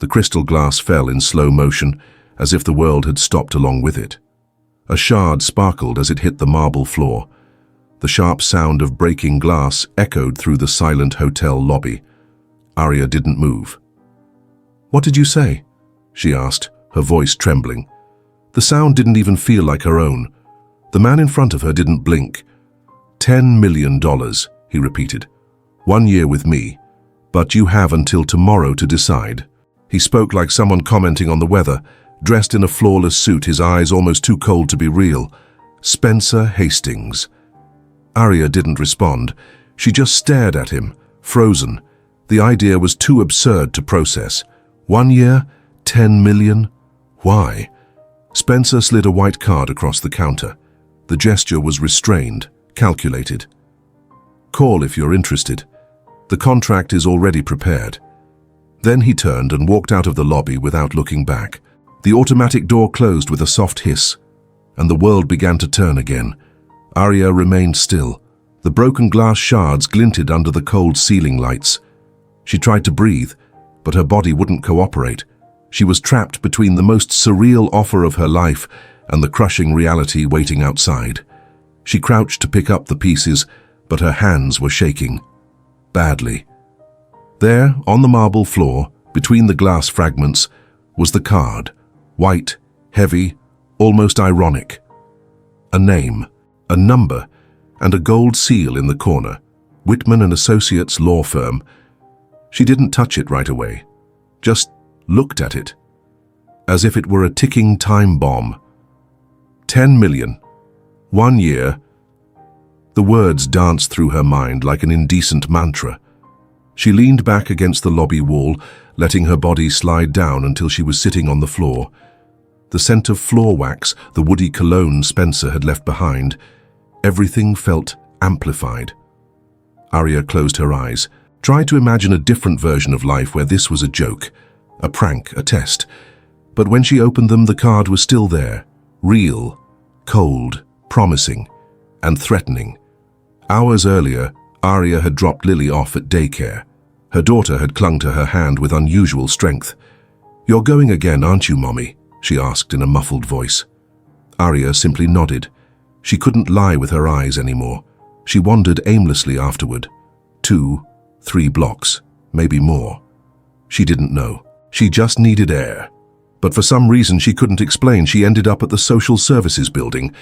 The crystal glass fell in slow motion, as if the world had stopped along with it. A shard sparkled as it hit the marble floor. The sharp sound of breaking glass echoed through the silent hotel lobby. Arya didn't move. "What did you say?" she asked, her voice trembling. The sound didn't even feel like her own. The man in front of her didn't blink. $10 million, he repeated. 1 year with me, but you have until tomorrow to decide. He spoke like someone commenting on the weather, dressed in a flawless suit, his eyes almost too cold to be real. Spencer Hastings. Arya didn't respond. She just stared at him, frozen. The idea was too absurd to process. 1 year? 10 million? Why? Spencer slid a white card across the counter. The gesture was restrained, calculated. "Call if you're interested. The contract is already prepared." Then he turned and walked out of the lobby without looking back. The automatic door closed with a soft hiss, and the world began to turn again. Arya remained still. The broken glass shards glinted under the cold ceiling lights. She tried to breathe, but her body wouldn't cooperate. She was trapped between the most surreal offer of her life and the crushing reality waiting outside. She crouched to pick up the pieces, but her hands were shaking. Badly. There, on the marble floor, between the glass fragments, was the card. White, heavy, almost ironic. A name, a number, and a gold seal in the corner. Whitman and Associates law firm. She didn't touch it right away. Just looked at it, as if it were a ticking time bomb. 10 million. 1 year. The words danced through her mind like an indecent mantra. She leaned back against the lobby wall, letting her body slide down until she was sitting on the floor. The scent of floor wax, the woody cologne Spencer had left behind, everything felt amplified. Arya closed her eyes, tried to imagine a different version of life where this was a joke, a prank, a test. But when she opened them, the card was still there, real, cold, promising, and threatening. Hours earlier, Arya had dropped Lily off at daycare. Her daughter had clung to her hand with unusual strength. "You're going again, aren't you, Mommy?" she asked in a muffled voice. Arya simply nodded. She couldn't lie with her eyes anymore. She wandered aimlessly afterward. 2, 3 blocks, maybe more. She didn't know. She just needed air. But for some reason she couldn't explain, she ended up at the social services building.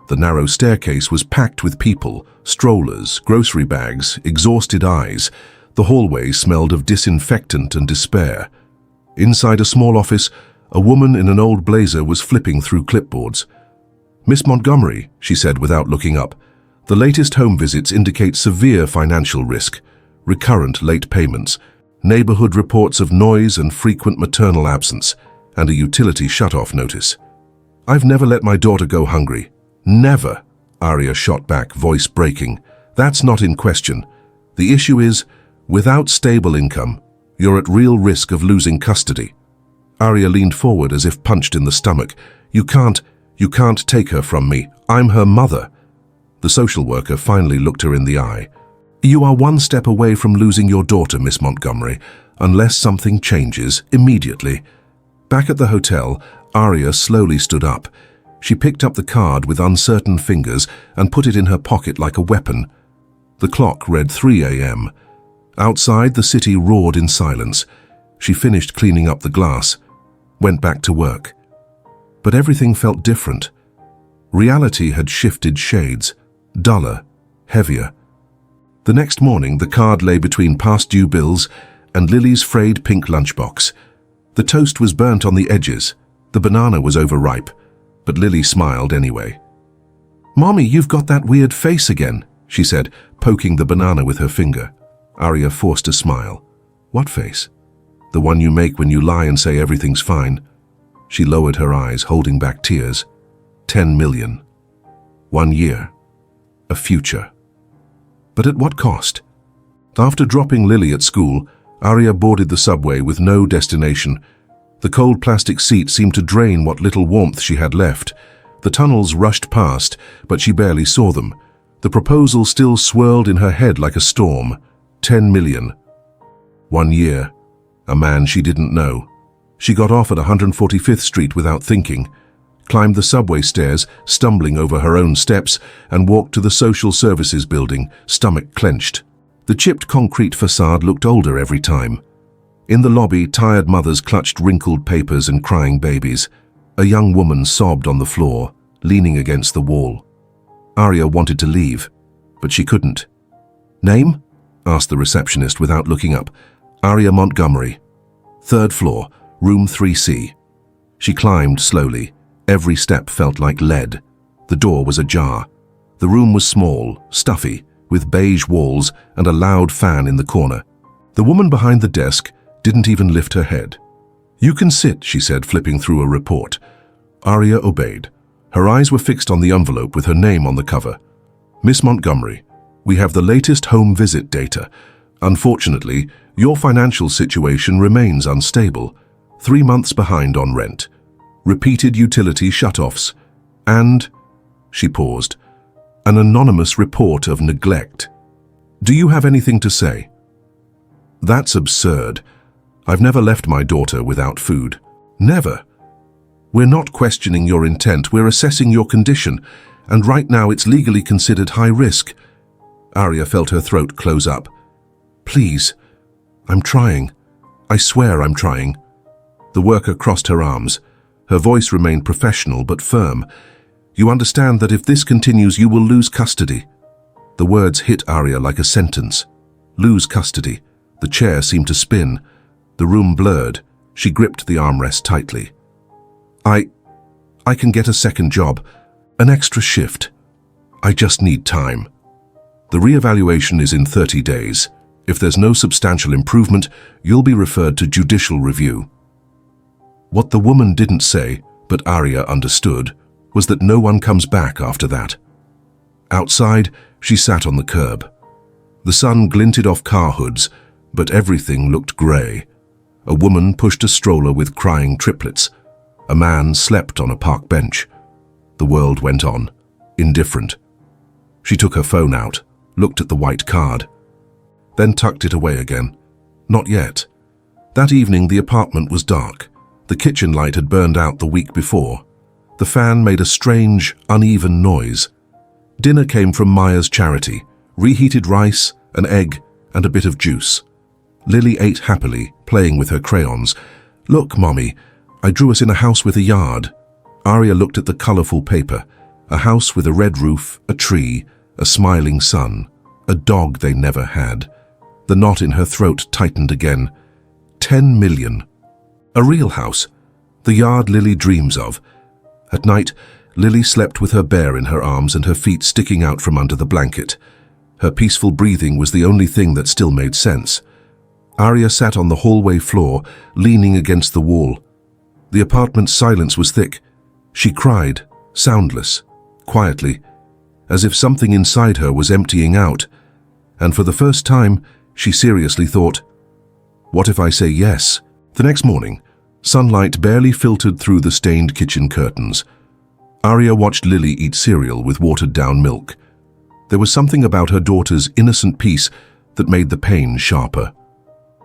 The narrow staircase was packed with people, strollers, grocery bags, exhausted eyes. The hallway smelled of disinfectant and despair. Inside a small office, a woman in an old blazer was flipping through clipboards. "Miss Montgomery," she said without looking up, "the latest home visits indicate severe financial risk, recurrent late payments, neighborhood reports of noise and frequent maternal absence, and a utility shut-off notice." "I've never let my daughter go hungry. Never," Arya shot back, voice breaking. "That's not in question. The issue is, without stable income, you're at real risk of losing custody." Arya leaned forward as if punched in the stomach. You can't take her from me. I'm her mother." The social worker finally looked her in the eye. "You are 1 step away from losing your daughter, Miss Montgomery, unless something changes immediately." Back at the hotel, Arya slowly stood up. She picked up the card with uncertain fingers and put it in her pocket like a weapon. The clock read 3 a.m. Outside, the city roared in silence. She finished cleaning up the glass, went back to work. But everything felt different. Reality had shifted shades, duller, heavier. The next morning, the card lay between past-due bills and Lily's frayed pink lunchbox. The toast was burnt on the edges. The banana was overripe, but Lily smiled anyway. "Mommy, you've got that weird face again," she said, poking the banana with her finger. Arya forced a smile. "What face?" "The one you make when you lie and say everything's fine." She lowered her eyes, holding back tears. 10 million. 1 year. A future. But at what cost? After dropping Lily at school, Arya boarded the subway with no destination. The cold plastic seat seemed to drain what little warmth she had left. The tunnels rushed past, but she barely saw them. The proposal still swirled in her head like a storm. 10 million. 1 year. A man she didn't know. She got off at 145th Street without thinking, climbed the subway stairs, stumbling over her own steps, and walked to the social services building, stomach clenched. The chipped concrete facade looked older every time. In the lobby, tired mothers clutched wrinkled papers and crying babies. A young woman sobbed on the floor, leaning against the wall. Arya wanted to leave, but she couldn't. "Name?" asked the receptionist without looking up. "Arya Montgomery. 3rd floor, room 3C. She climbed slowly. Every step felt like lead. The door was ajar. The room was small, stuffy, with beige walls and a loud fan in the corner. The woman behind the desk didn't even lift her head. "You can sit," she said, flipping through a report. Arya obeyed. Her eyes were fixed on the envelope with her name on the cover. "Miss Montgomery, we have the latest home visit data. Unfortunately, your financial situation remains unstable. 3 months behind on rent. Repeated utility shutoffs. And," she paused, "an anonymous report of neglect. Do you have anything to say?" "That's absurd. I've never left my daughter without food. Never. We're not questioning your intent, we're assessing your condition, and right now it's legally considered high risk." Arya felt her throat close up. "Please, I'm trying. I swear I'm trying." The worker crossed her arms. Her voice remained professional but firm. "You understand that if this continues, you will lose custody." The words hit Arya like a sentence. Lose custody. The chair seemed to spin. The room blurred. She gripped the armrest tightly. I can get a second job, an extra shift. I just need time. The re-evaluation is in 30 days. If there's no substantial improvement, you'll be referred to judicial review." What the woman didn't say, but Arya understood, was that no one comes back after that. Outside, she sat on the curb. The sun glinted off car hoods, but everything looked grey. A woman pushed a stroller with crying triplets. A man slept on a park bench. The world went on, indifferent. She took her phone out, looked at the white card, then tucked it away again. Not yet. That evening the apartment was dark. The kitchen light had burned out the week before. The fan made a strange, uneven noise. Dinner came from Maya's charity, reheated rice, an egg, and a bit of juice. Lily ate happily, playing with her crayons. "Look, Mommy, I drew us in a house with a yard." Arya looked at the colourful paper. A house with a red roof, a tree, a smiling sun, a dog they never had. The knot in her throat tightened again. 10 million. A real house. The yard Lily dreams of. At night, Lily slept with her bear in her arms and her feet sticking out from under the blanket. Her peaceful breathing was the only thing that still made sense. Arya sat on the hallway floor, leaning against the wall. The apartment's silence was thick. She cried, soundless, quietly, as if something inside her was emptying out. And for the first time, she seriously thought, what if I say yes? The next morning, sunlight barely filtered through the stained kitchen curtains. Arya watched Lily eat cereal with watered-down milk. There was something about her daughter's innocent peace that made the pain sharper.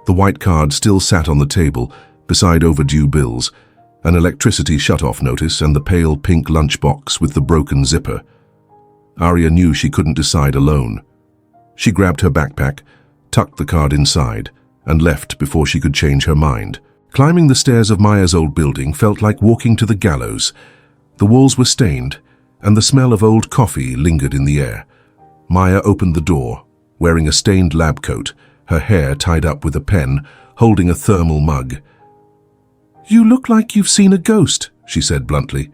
The white card still sat on the table, beside overdue bills, an electricity shut-off notice and the pale pink lunchbox with the broken zipper. Arya knew she couldn't decide alone. She grabbed her backpack, tucked the card inside, and left before she could change her mind. Climbing the stairs of Maya's old building felt like walking to the gallows. The walls were stained, and the smell of old coffee lingered in the air. Maya opened the door, wearing a stained lab coat, her hair tied up with a pen, holding a thermal mug. "You look like you've seen a ghost," she said bluntly.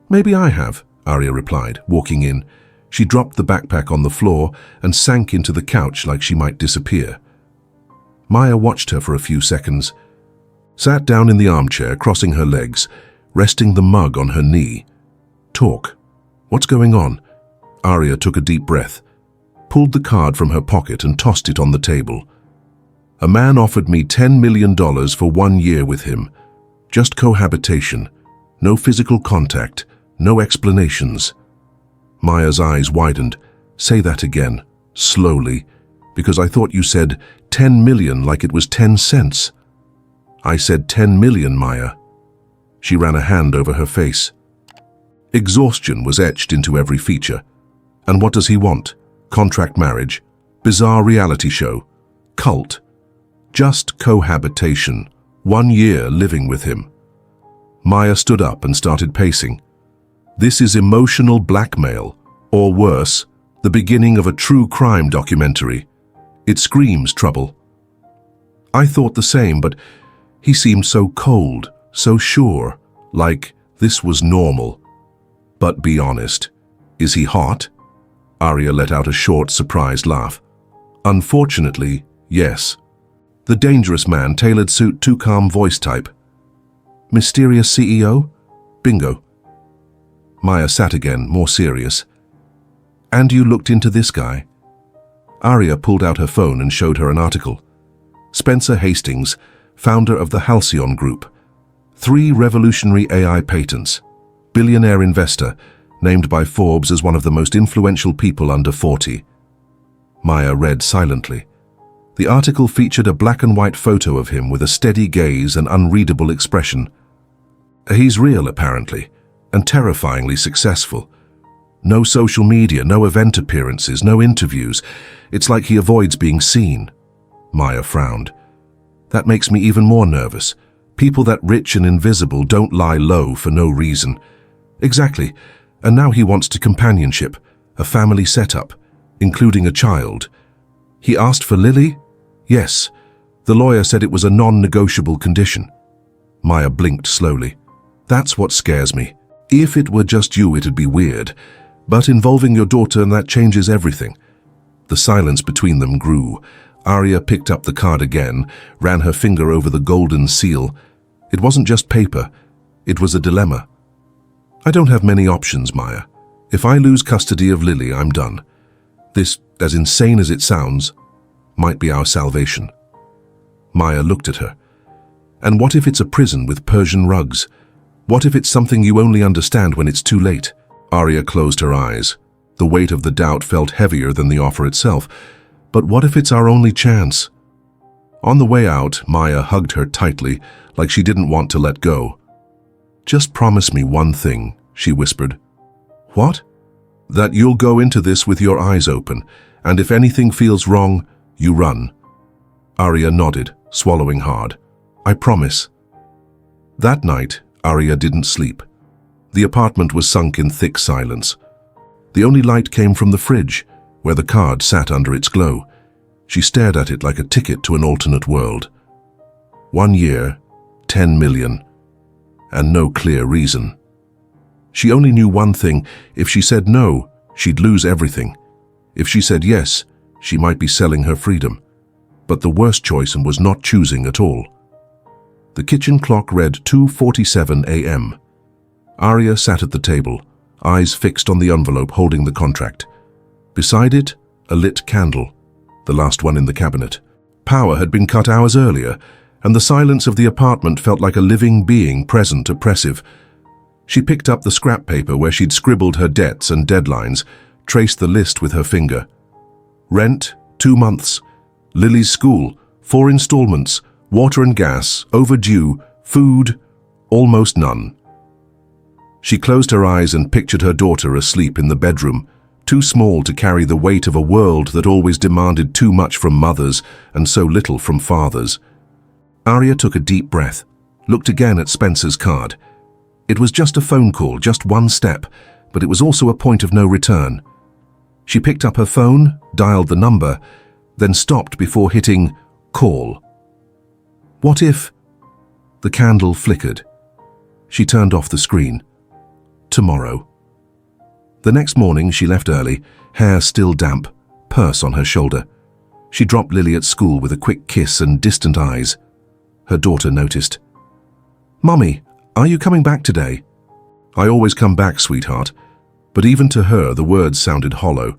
"Maybe I have," Arya replied, walking in. She dropped the backpack on the floor and sank into the couch like she might disappear. Maya watched her for a few seconds, sat down in the armchair, crossing her legs, resting the mug on her knee. "Talk. What's going on?" Arya took a deep breath, pulled the card from her pocket and tossed it on the table. "A man offered me $10 million for 1 year with him. Just cohabitation. No physical contact. No explanations." Maya's eyes widened. "Say that again, slowly, because I thought you said 10 million like it was 10 cents. I said 10 million, Maya. She ran a hand over her face. Exhaustion was etched into every feature. And what does he want? Contract marriage? Bizarre reality show? Cult? Just cohabitation. 1 year living with him. Maya stood up and started pacing. This is emotional blackmail, or worse, the beginning of a true crime documentary. It screams trouble. I thought the same, but he seemed so cold, so sure, like this was normal. But be honest, is he hot? Arya let out a short, surprised laugh. Unfortunately, yes. The dangerous man, tailored suit, too calm voice type. Mysterious CEO? Bingo. Maya sat again, more serious. And you looked into this guy? Arya pulled out her phone and showed her an article. Spencer Hastings, founder of the Halcyon Group. 3 revolutionary AI patents. Billionaire investor, named by Forbes as one of the most influential people under 40. Maya read silently. The article featured a black and white photo of him with a steady gaze and unreadable expression. He's real, apparently, and terrifyingly successful. No social media, no event appearances, no interviews. It's like he avoids being seen. Maya frowned. That makes me even more nervous. People that rich and invisible don't lie low for no reason. Exactly. And now he wants to companionship, a family setup, including a child. He asked for Lily? Yes. The lawyer said it was a non-negotiable condition. Maya blinked slowly. That's what scares me. If it were just you, it'd be weird. But involving your daughter, that changes everything. The silence between them grew. Arya picked up the card again, ran her finger over the golden seal. It wasn't just paper. It was a dilemma. I don't have many options, Maya. If I lose custody of Lily, I'm done. This, as insane as it sounds, might be our salvation. Maya looked at her. And what if it's a prison with Persian rugs? What if it's something you only understand when it's too late? Arya closed her eyes. The weight of the doubt felt heavier than the offer itself. But what if it's our only chance? On the way out, Maya hugged her tightly, like she didn't want to let go. Just promise me one thing, she whispered. What? That you'll go into this with your eyes open, and if anything feels wrong, you run. Arya nodded, swallowing hard. I promise. That night, Arya didn't sleep. The apartment was sunk in thick silence. The only light came from the fridge, where the card sat under its glow. She stared at it like a ticket to an alternate world. 1 year, 10 million, and no clear reason. She only knew one thing: if she said no, she'd lose everything. If she said yes, she might be selling her freedom. But the worst choice was not choosing at all. The kitchen clock read 2:47 a.m. Arya sat at the table, eyes fixed on the envelope holding the contract. Beside it, a lit candle, the last one in the cabinet. Power had been cut hours earlier, and the silence of the apartment felt like a living being present, oppressive. She picked up the scrap paper where she'd scribbled her debts and deadlines, traced the list with her finger. Rent, 2 months. Lily's school, 4 installments. Water and gas, overdue. Food, almost none. She closed her eyes and pictured her daughter asleep in the bedroom, too small to carry the weight of a world that always demanded too much from mothers and so little from fathers. Arya took a deep breath, looked again at Spencer's card. It was just a phone call, just one step, but it was also a point of no return. She picked up her phone, dialed the number, then stopped before hitting call. What if? The candle flickered. She turned off the screen. Tomorrow. The next morning she left early, hair still damp, purse on her shoulder. She dropped Lily at school with a quick kiss and distant eyes. Her daughter noticed. Mummy, are you coming back today? I always come back, sweetheart. But even to her, the words sounded hollow.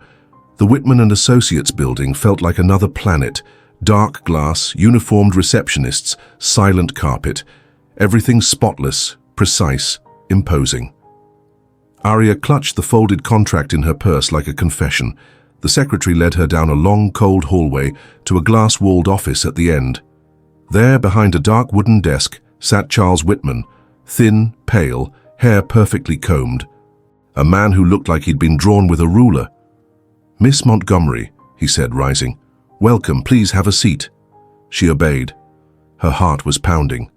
The Whitman and Associates building felt like another planet. Dark glass, uniformed receptionists, silent carpet. Everything spotless, precise, imposing. Arya clutched the folded contract in her purse like a confession. The secretary led her down a long, cold hallway to a glass-walled office at the end. There, behind a dark wooden desk, sat Charles Whitman, thin, pale, hair perfectly combed. A man who looked like he'd been drawn with a ruler. "Miss Montgomery," he said, rising. "Welcome, please have a seat." She obeyed. Her heart was pounding.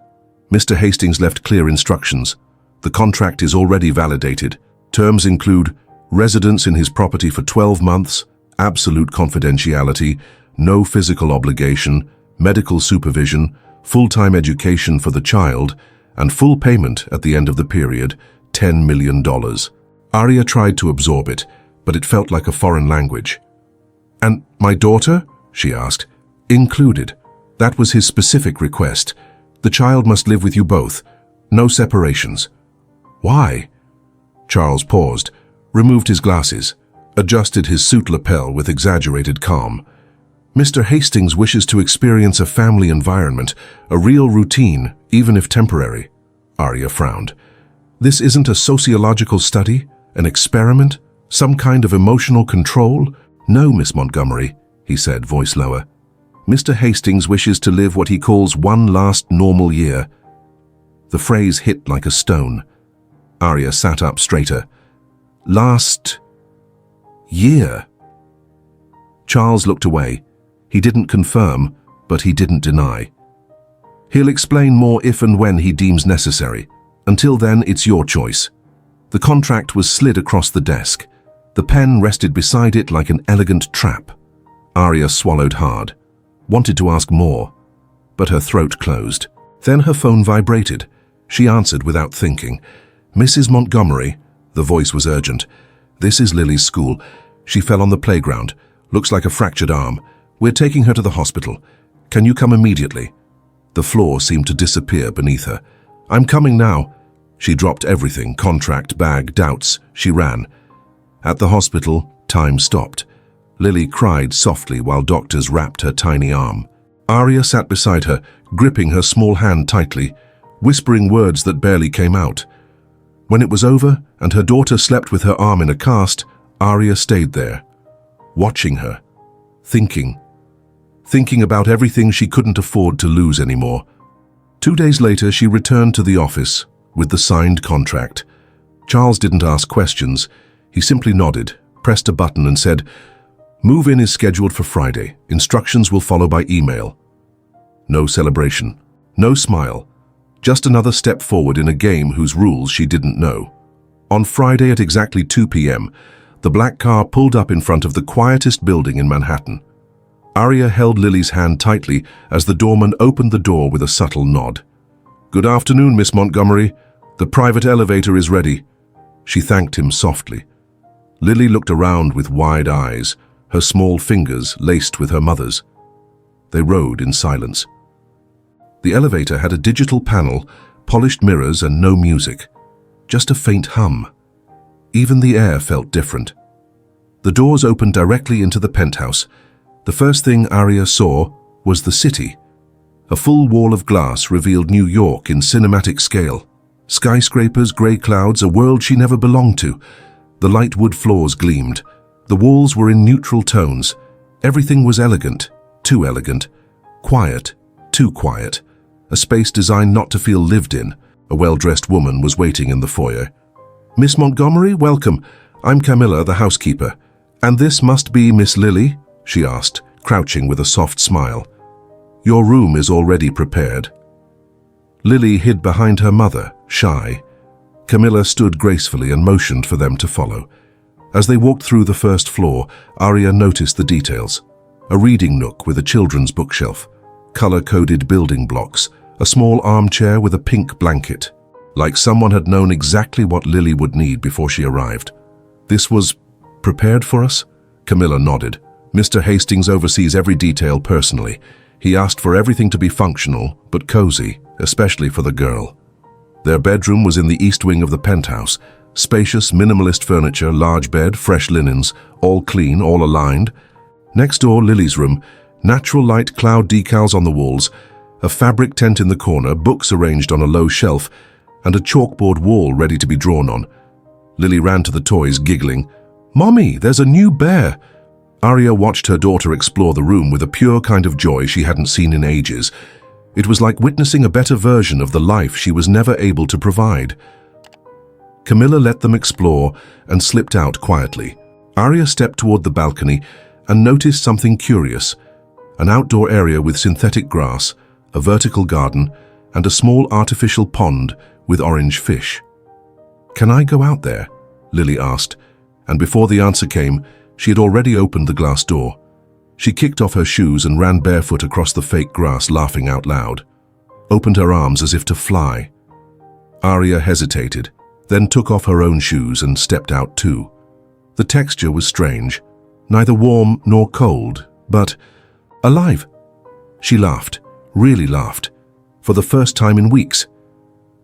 Mr. Hastings left clear instructions. The contract is already validated. Terms include residence in his property for 12 months, absolute confidentiality, no physical obligation, medical supervision, full-time education for the child, and full payment at the end of the period, $10 million. Arya tried to absorb it, but it felt like a foreign language. "And my daughter?" she asked. "Included. That was his specific request. The child must live with you both. No separations." "Why?" Charles paused, removed his glasses, adjusted his suit lapel with exaggerated calm. "Mr. Hastings wishes to experience a family environment, a real routine, even if temporary." Arya frowned. "This isn't a sociological study? An experiment? Some kind of emotional control?" "No, Miss Montgomery," he said, voice lower. "Mr. Hastings wishes to live what he calls one last normal year." The phrase hit like a stone. Arya sat up straighter. "Last year?" Charles looked away. He didn't confirm, but he didn't deny. "He'll explain more if and when he deems necessary. Until then, it's your choice." The contract was slid across the desk. The pen rested beside it like an elegant trap. Arya swallowed hard, wanted to ask more, but her throat closed. Then her phone vibrated. She answered without thinking. "Mrs. Montgomery," the voice was urgent. "This is Lily's school. She fell on the playground. Looks like a fractured arm. We're taking her to the hospital. Can you come immediately?" The floor seemed to disappear beneath her. "I'm coming now." She dropped everything, contract, bag, doubts. She ran. At the hospital, time stopped. Lily cried softly while doctors wrapped her tiny arm. Arya sat beside her, gripping her small hand tightly, whispering words that barely came out. When it was over and her daughter slept with her arm in a cast, Arya stayed there, watching her, thinking about everything she couldn't afford to lose anymore. 2 days later, she returned to the office with the signed contract. Charles didn't ask questions. He simply nodded, pressed a button and said, "Move-in is scheduled for Friday. Instructions will follow by email." No celebration, no smile, just another step forward in a game whose rules she didn't know. On Friday at exactly 2 p.m., the black car pulled up in front of the quietest building in Manhattan. Arya held Lily's hand tightly as the doorman opened the door with a subtle nod. "Good afternoon, Miss Montgomery. The private elevator is ready." She thanked him softly. Lily looked around with wide eyes, her small fingers laced with her mother's. They rode in silence. The elevator had a digital panel, polished mirrors and no music. Just a faint hum. Even the air felt different. The doors opened directly into the penthouse. The first thing Arya saw was the city. A full wall of glass revealed New York in cinematic scale. Skyscrapers, grey clouds, a world she never belonged to. The light wood floors gleamed. The walls were in neutral tones. Everything was elegant, too elegant. Quiet, too quiet. A space designed not to feel lived in. A well-dressed woman was waiting in the foyer. "Miss Montgomery, welcome. I'm Camilla, the housekeeper. And this must be Miss Lily?" she asked, crouching with a soft smile. "Your room is already prepared." Lily hid behind her mother, shy. Camilla stood gracefully and motioned for them to follow. As they walked through the first floor, Arya noticed the details. A reading nook with a children's bookshelf, color-coded building blocks, a small armchair with a pink blanket. Like someone had known exactly what Lily would need before she arrived. "This was prepared for us?" Camilla nodded. "Mr. Hastings oversees every detail personally. He asked for everything to be functional, but cozy, especially for the girl." Their bedroom was in the east wing of the penthouse. Spacious, minimalist furniture, large bed, fresh linens, all clean, all aligned. Next door, Lily's room, natural light cloud decals on the walls, a fabric tent in the corner, books arranged on a low shelf, and a chalkboard wall ready to be drawn on. Lily ran to the toys, giggling. "Mommy, there's a new bear!" Arya watched her daughter explore the room with a pure kind of joy she hadn't seen in ages. It was like witnessing a better version of the life she was never able to provide. Camilla let them explore and slipped out quietly. Arya stepped toward the balcony and noticed something curious: an outdoor area with synthetic grass, a vertical garden, and a small artificial pond with orange fish. "Can I go out there?" Lily asked, and before the answer came, she had already opened the glass door. She kicked off her shoes and ran barefoot across the fake grass, laughing out loud. Opened her arms as if to fly. Arya hesitated, then took off her own shoes and stepped out too. The texture was strange, neither warm nor cold, but alive. She laughed, really laughed, for the first time in weeks.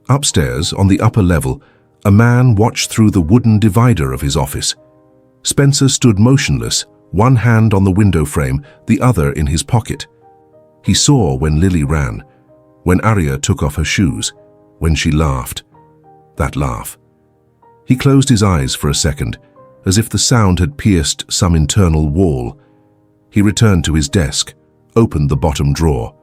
Upstairs, on the upper level, a man watched through the wooden divider of his office. Spencer stood motionless, one hand on the window frame, the other in his pocket. He saw when Lily ran, when Arya took off her shoes, when she laughed. That laugh. He closed his eyes for a second, as if the sound had pierced some internal wall. He returned to his desk, opened the bottom drawer.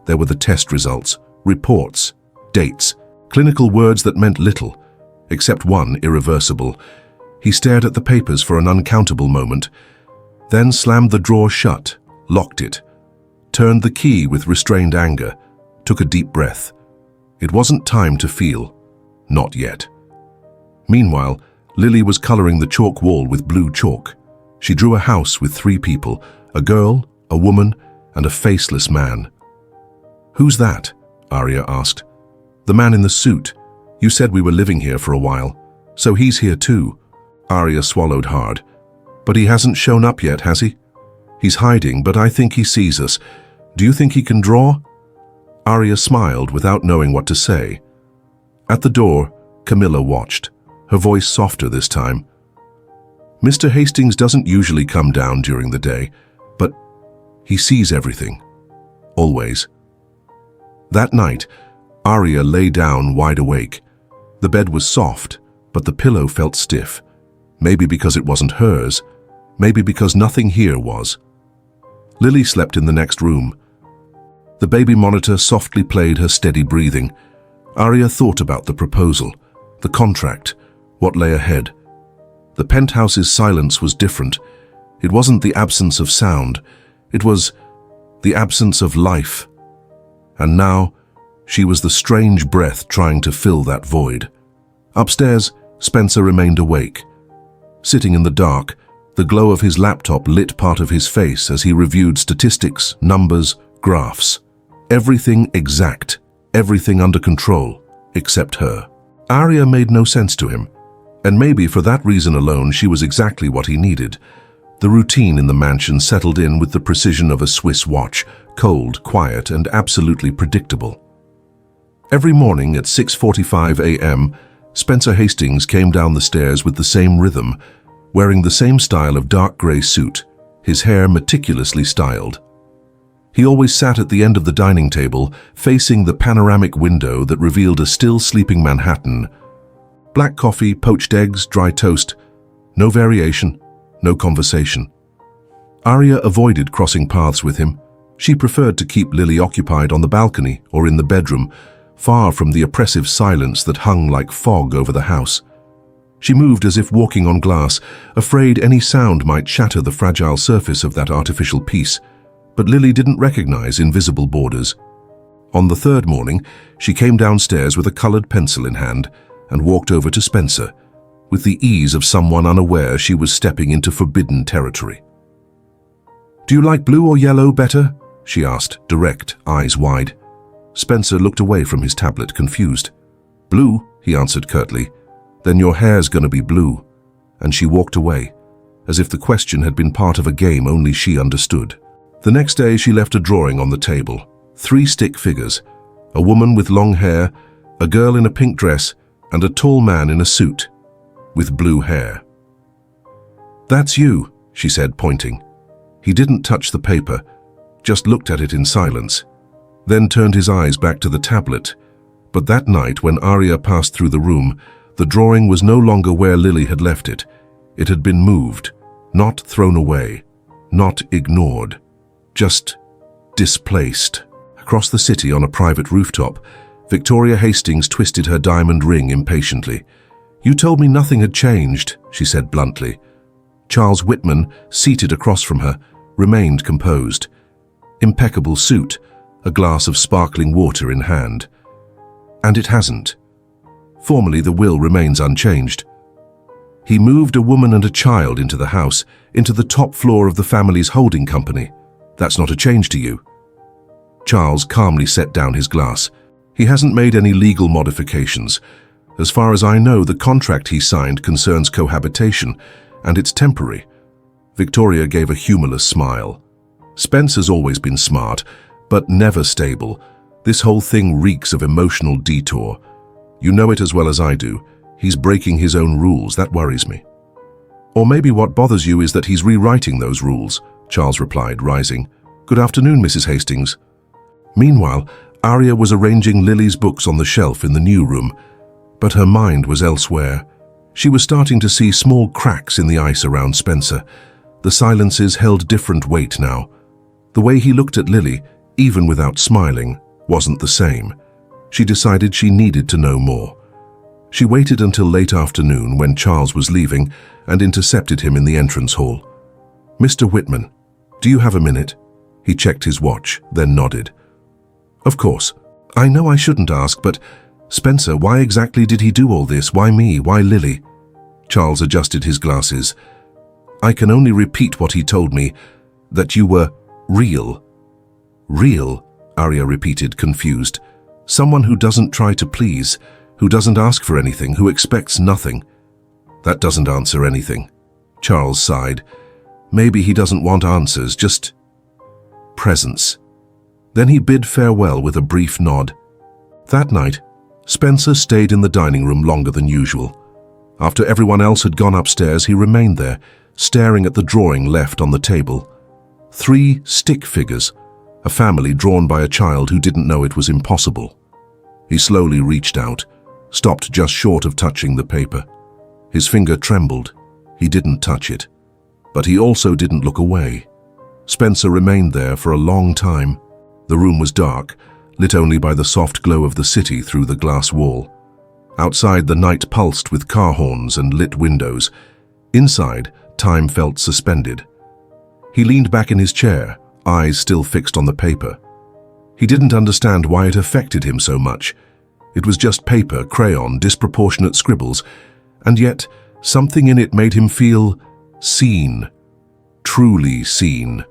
There were the test results, reports, dates, clinical words that meant little, except one irreversible. He stared at the papers for an uncountable moment, then slammed the drawer shut, locked it, turned the key with restrained anger, took a deep breath. It wasn't time to feel. Not yet. Meanwhile, Lily was coloring the chalk wall with blue chalk. She drew a house with 3 people, a girl, a woman, and a faceless man. "Who's that?" Arya asked. "The man in the suit. You said we were living here for a while. So he's here too." Arya swallowed hard. "But he hasn't shown up yet, has he?" "He's hiding, but I think he sees us. Do you think he can draw?" Arya smiled without knowing what to say. At the door, Camilla watched, her voice softer this time. "Mr. Hastings doesn't usually come down during the day, but he sees everything. Always." That night, Arya lay down wide awake. The bed was soft, but the pillow felt stiff. Maybe because it wasn't hers, maybe because nothing here was. Lily slept in the next room. The baby monitor softly played her steady breathing. Arya thought about the proposal, the contract, what lay ahead. The penthouse's silence was different. It wasn't the absence of sound, it was the absence of life. And now, she was the strange breath trying to fill that void. Upstairs, Spencer remained awake. Sitting in the dark, the glow of his laptop lit part of his face as he reviewed statistics, numbers, graphs. Everything exact, everything under control, except her. Arya made no sense to him, and maybe for that reason alone she was exactly what he needed. The routine in the mansion settled in with the precision of a Swiss watch, cold, quiet, and absolutely predictable. Every morning at 6:45 a.m., Spencer Hastings came down the stairs with the same rhythm, wearing the same style of dark grey suit, his hair meticulously styled. He always sat at the end of the dining table, facing the panoramic window that revealed a still sleeping Manhattan. Black coffee, poached eggs, dry toast. No variation, no conversation. Arya avoided crossing paths with him. She preferred to keep Lily occupied on the balcony or in the bedroom, far from the oppressive silence that hung like fog over the house. She moved as if walking on glass, afraid any sound might shatter the fragile surface of that artificial piece. But Lily didn't recognize invisible borders. On the 3rd morning, she came downstairs with a colored pencil in hand and walked over to Spencer, with the ease of someone unaware she was stepping into forbidden territory. "Do you like blue or yellow better?" she asked, direct, eyes wide. Spencer looked away from his tablet, confused. "Blue," he answered curtly. "Then your hair's gonna be blue." And she walked away, as if the question had been part of a game only she understood. The next day she left a drawing on the table. 3 stick figures, a woman with long hair, a girl in a pink dress, and a tall man in a suit, with blue hair. "That's you," she said, pointing. He didn't touch the paper, just looked at it in silence, then turned his eyes back to the tablet. But that night, when Arya passed through the room, the drawing was no longer where Lily had left it. It had been moved, not thrown away, not ignored, just displaced. Across the city on a private rooftop, Victoria Hastings twisted her diamond ring impatiently. "You told me nothing had changed," she said bluntly. Charles Whitman, seated across from her, remained composed. Impeccable suit, a glass of sparkling water in hand. "And it hasn't. Formally, the will remains unchanged. He moved a woman and a child into the house, into the top floor of the family's holding company. That's not a change to you." Charles calmly set down his glass. "He hasn't made any legal modifications. As far as I know, the contract he signed concerns cohabitation, and it's temporary." Victoria gave a humorless smile. "Spencer's always been smart, but never stable. This whole thing reeks of emotional detour. You know it as well as I do. He's breaking his own rules. That worries me." "Or maybe what bothers you is that he's rewriting those rules," Charles replied, rising. "Good afternoon, Mrs. Hastings." Meanwhile, Arya was arranging Lily's books on the shelf in the new room, but her mind was elsewhere. She was starting to see small cracks in the ice around Spencer. The silences held different weight now. The way he looked at Lily, even without smiling, wasn't the same. She decided she needed to know more. She waited until late afternoon when Charles was leaving and intercepted him in the entrance hall. "Mr. Whitman, do you have a minute?" He checked his watch, then nodded. "Of course. I know I shouldn't ask, but Spencer, why exactly did he do all this? Why me? Why Lily?" Charles adjusted his glasses. "I can only repeat what he told me, that you were real." "Real?" Arya repeated, confused. "Someone who doesn't try to please, who doesn't ask for anything, who expects nothing." "That doesn't answer anything." Charles sighed. "Maybe he doesn't want answers, just presence." Then he bid farewell with a brief nod. That night, Spencer stayed in the dining room longer than usual. After everyone else had gone upstairs, he remained there, staring at the drawing left on the table. 3 stick figures, a family drawn by a child who didn't know it was impossible. He slowly reached out, stopped just short of touching the paper. His finger trembled. He didn't touch it. But he also didn't look away. Spencer remained there for a long time. The room was dark, lit only by the soft glow of the city through the glass wall. Outside, the night pulsed with car horns and lit windows. Inside, time felt suspended. He leaned back in his chair, eyes still fixed on the paper. He didn't understand why it affected him so much. It was just paper, crayon, disproportionate scribbles, and yet something in it made him feel seen, truly seen,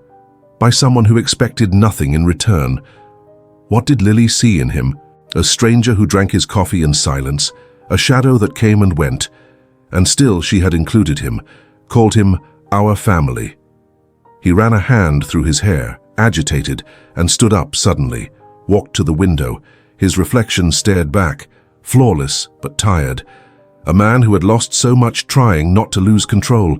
by someone who expected nothing in return. What did Lily see in him? A stranger who drank his coffee in silence, a shadow that came and went, and still she had included him, called him our family. He ran a hand through his hair, agitated, and stood up suddenly, walked to the window. His reflection stared back, flawless but tired. A man who had lost so much trying not to lose control.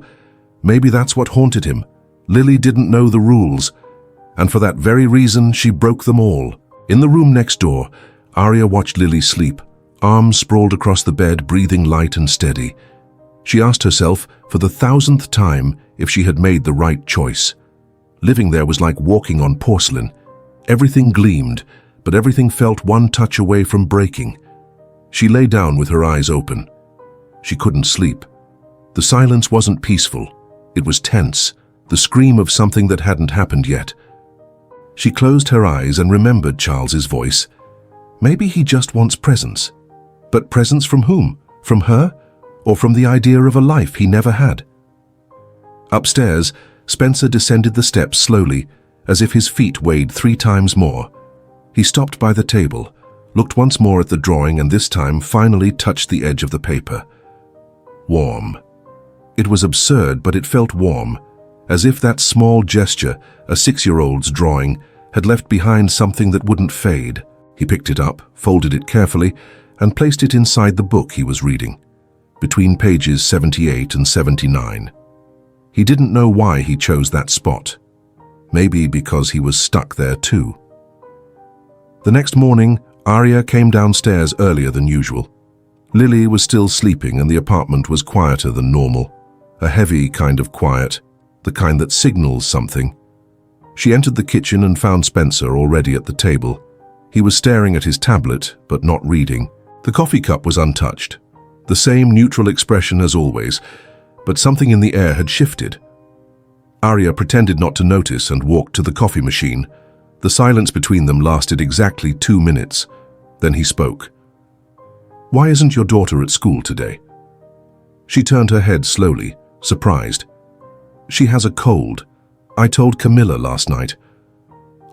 Maybe that's what haunted him. Lily didn't know the rules, and for that very reason she broke them all. In the room next door, Arya watched Lily sleep, arms sprawled across the bed, breathing light and steady. She asked herself for the 1000th time if she had made the right choice. Living there was like walking on porcelain. Everything gleamed, but everything felt one touch away from breaking. She lay down with her eyes open. She couldn't sleep. The silence wasn't peaceful. It was tense, the scream of something that hadn't happened yet. She closed her eyes and remembered Charles's voice. Maybe he just wants presence. But presence from whom? From her? Or from the idea of a life he never had? Upstairs, Spencer descended the steps slowly, as if his feet weighed 3 times more. He stopped by the table, looked once more at the drawing, and this time finally touched the edge of the paper. Warm. It was absurd, but it felt warm, as if that small gesture, a 6-year-old's drawing, had left behind something that wouldn't fade. He picked it up, folded it carefully, and placed it inside the book he was reading, between pages 78 and 79. He didn't know why he chose that spot. Maybe because he was stuck there too. The next morning, Arya came downstairs earlier than usual. Lily was still sleeping and the apartment was quieter than normal. A heavy kind of quiet, the kind that signals something. She entered the kitchen and found Spencer already at the table. He was staring at his tablet, but not reading. The coffee cup was untouched. The same neutral expression as always, but something in the air had shifted. Arya pretended not to notice and walked to the coffee machine. The silence between them lasted exactly 2 minutes. Then he spoke. "Why isn't your daughter at school today?" She turned her head slowly, surprised. "She has a cold. I told Camilla last night."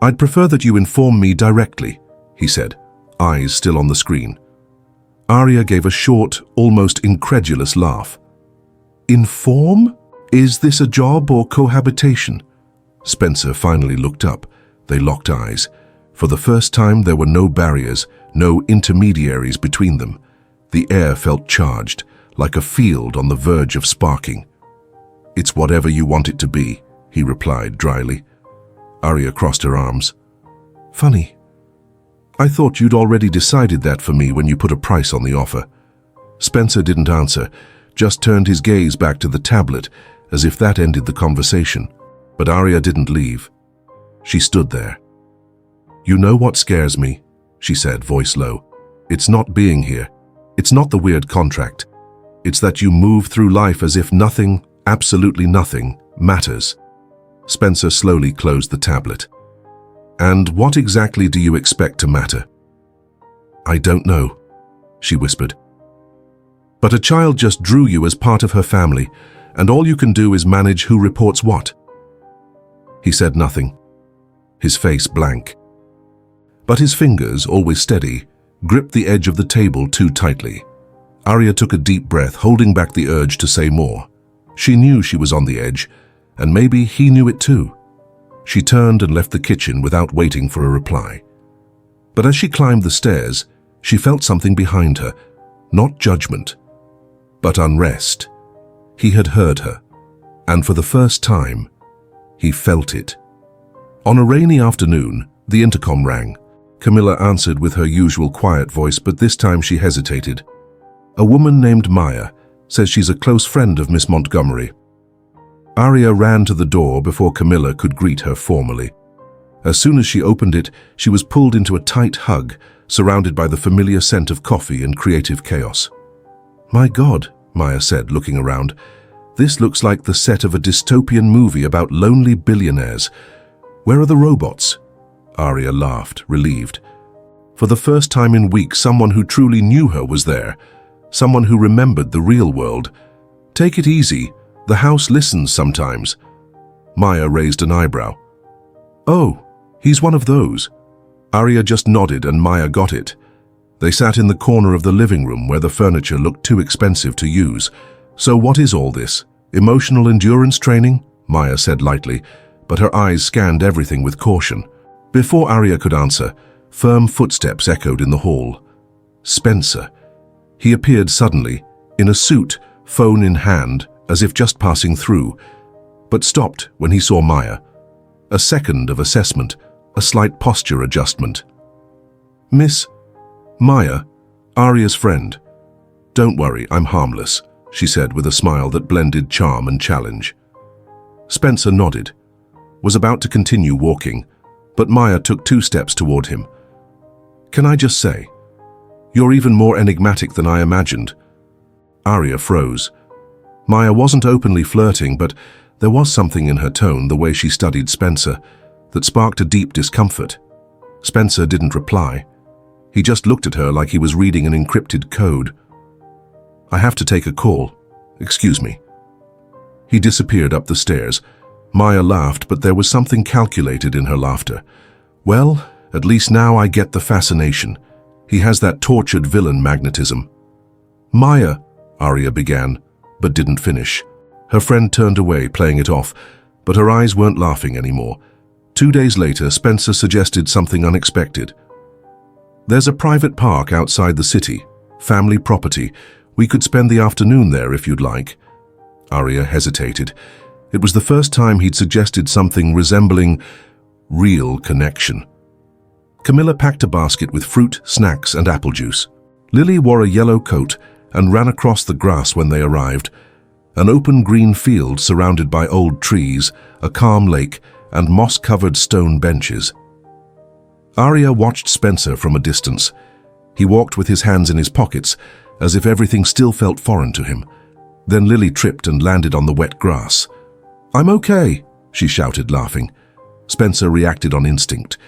"I'd prefer that you inform me directly," he said, eyes still on the screen. Arya gave a short, almost incredulous laugh. "Inform? Is this a job or cohabitation?" Spencer finally looked up. They locked eyes. For the first time, there were no barriers, no intermediaries between them. The air felt charged, like a field on the verge of sparking. "It's whatever you want it to be," he replied dryly. Arya crossed her arms. "Funny. I thought you'd already decided that for me when you put a price on the offer." Spencer didn't answer, just turned his gaze back to the tablet, as if that ended the conversation. But Arya didn't leave. She stood there. "You know what scares me?" she said, voice low. "It's not being here. It's not the weird contract. It's that you move through life as if nothing, absolutely nothing, matters." Spencer slowly closed the tablet. "And what exactly do you expect to matter?" "I don't know," she whispered. "But a child just drew you as part of her family, and all you can do is manage who reports what." He said nothing, his face blank. But his fingers, always steady, gripped the edge of the table too tightly. Arya took a deep breath, holding back the urge to say more. She knew she was on the edge, and maybe he knew it too. She turned and left the kitchen without waiting for a reply. But as she climbed the stairs, she felt something behind her, not judgment, but unrest. He had heard her, and for the first time, he felt it. On a rainy afternoon, the intercom rang. Camilla answered with her usual quiet voice, but this time she hesitated. "A woman named Maya says she's a close friend of Miss Montgomery." Arya ran to the door before Camilla could greet her formally. As soon as she opened it, she was pulled into a tight hug, surrounded by the familiar scent of coffee and creative chaos. "My God," Maya said, looking around. "This looks like the set of a dystopian movie about lonely billionaires. Where are the robots?" Arya laughed, relieved. For the first time in weeks, someone who truly knew her was there. Someone who remembered the real world. "Take it easy. The house listens sometimes." Maya raised an eyebrow. "Oh, he's one of those." Arya just nodded and Maya got it. They sat in the corner of the living room where the furniture looked too expensive to use. "So what is all this? Emotional endurance training?" Maya said lightly, but her eyes scanned everything with caution. Before Arya could answer, firm footsteps echoed in the hall. Spencer. He appeared suddenly, in a suit, phone in hand, as if just passing through, but stopped when he saw Maya. A second of assessment, a slight posture adjustment. "Miss Maya, Arya's friend. Don't worry, I'm harmless," she said with a smile that blended charm and challenge. Spencer nodded, was about to continue walking, but Maya took 2 steps toward him. "Can I just say, you're even more enigmatic than I imagined." Arya froze. Maya wasn't openly flirting, but there was something in her tone, the way she studied Spencer, that sparked a deep discomfort. Spencer didn't reply. He just looked at her like he was reading an encrypted code. "I have to take a call. Excuse me." He disappeared up the stairs. Maya laughed, but there was something calculated in her laughter. "Well, at least now I get the fascination. He has that tortured villain magnetism." "Maya," Arya began, but didn't finish. Her friend turned away, playing it off, but her eyes weren't laughing anymore. 2 days later, Spencer suggested something unexpected. "There's a private park outside the city, family property. We could spend the afternoon there if you'd like." Arya hesitated. It was the first time he'd suggested something resembling real connection. Camilla packed a basket with fruit, snacks, and apple juice. Lily wore a yellow coat and ran across the grass when they arrived. An open green field surrounded by old trees, a calm lake, and moss-covered stone benches. Arya watched Spencer from a distance. He walked with his hands in his pockets, as if everything still felt foreign to him. Then Lily tripped and landed on the wet grass. "I'm okay," she shouted, laughing. Spencer reacted on instinct.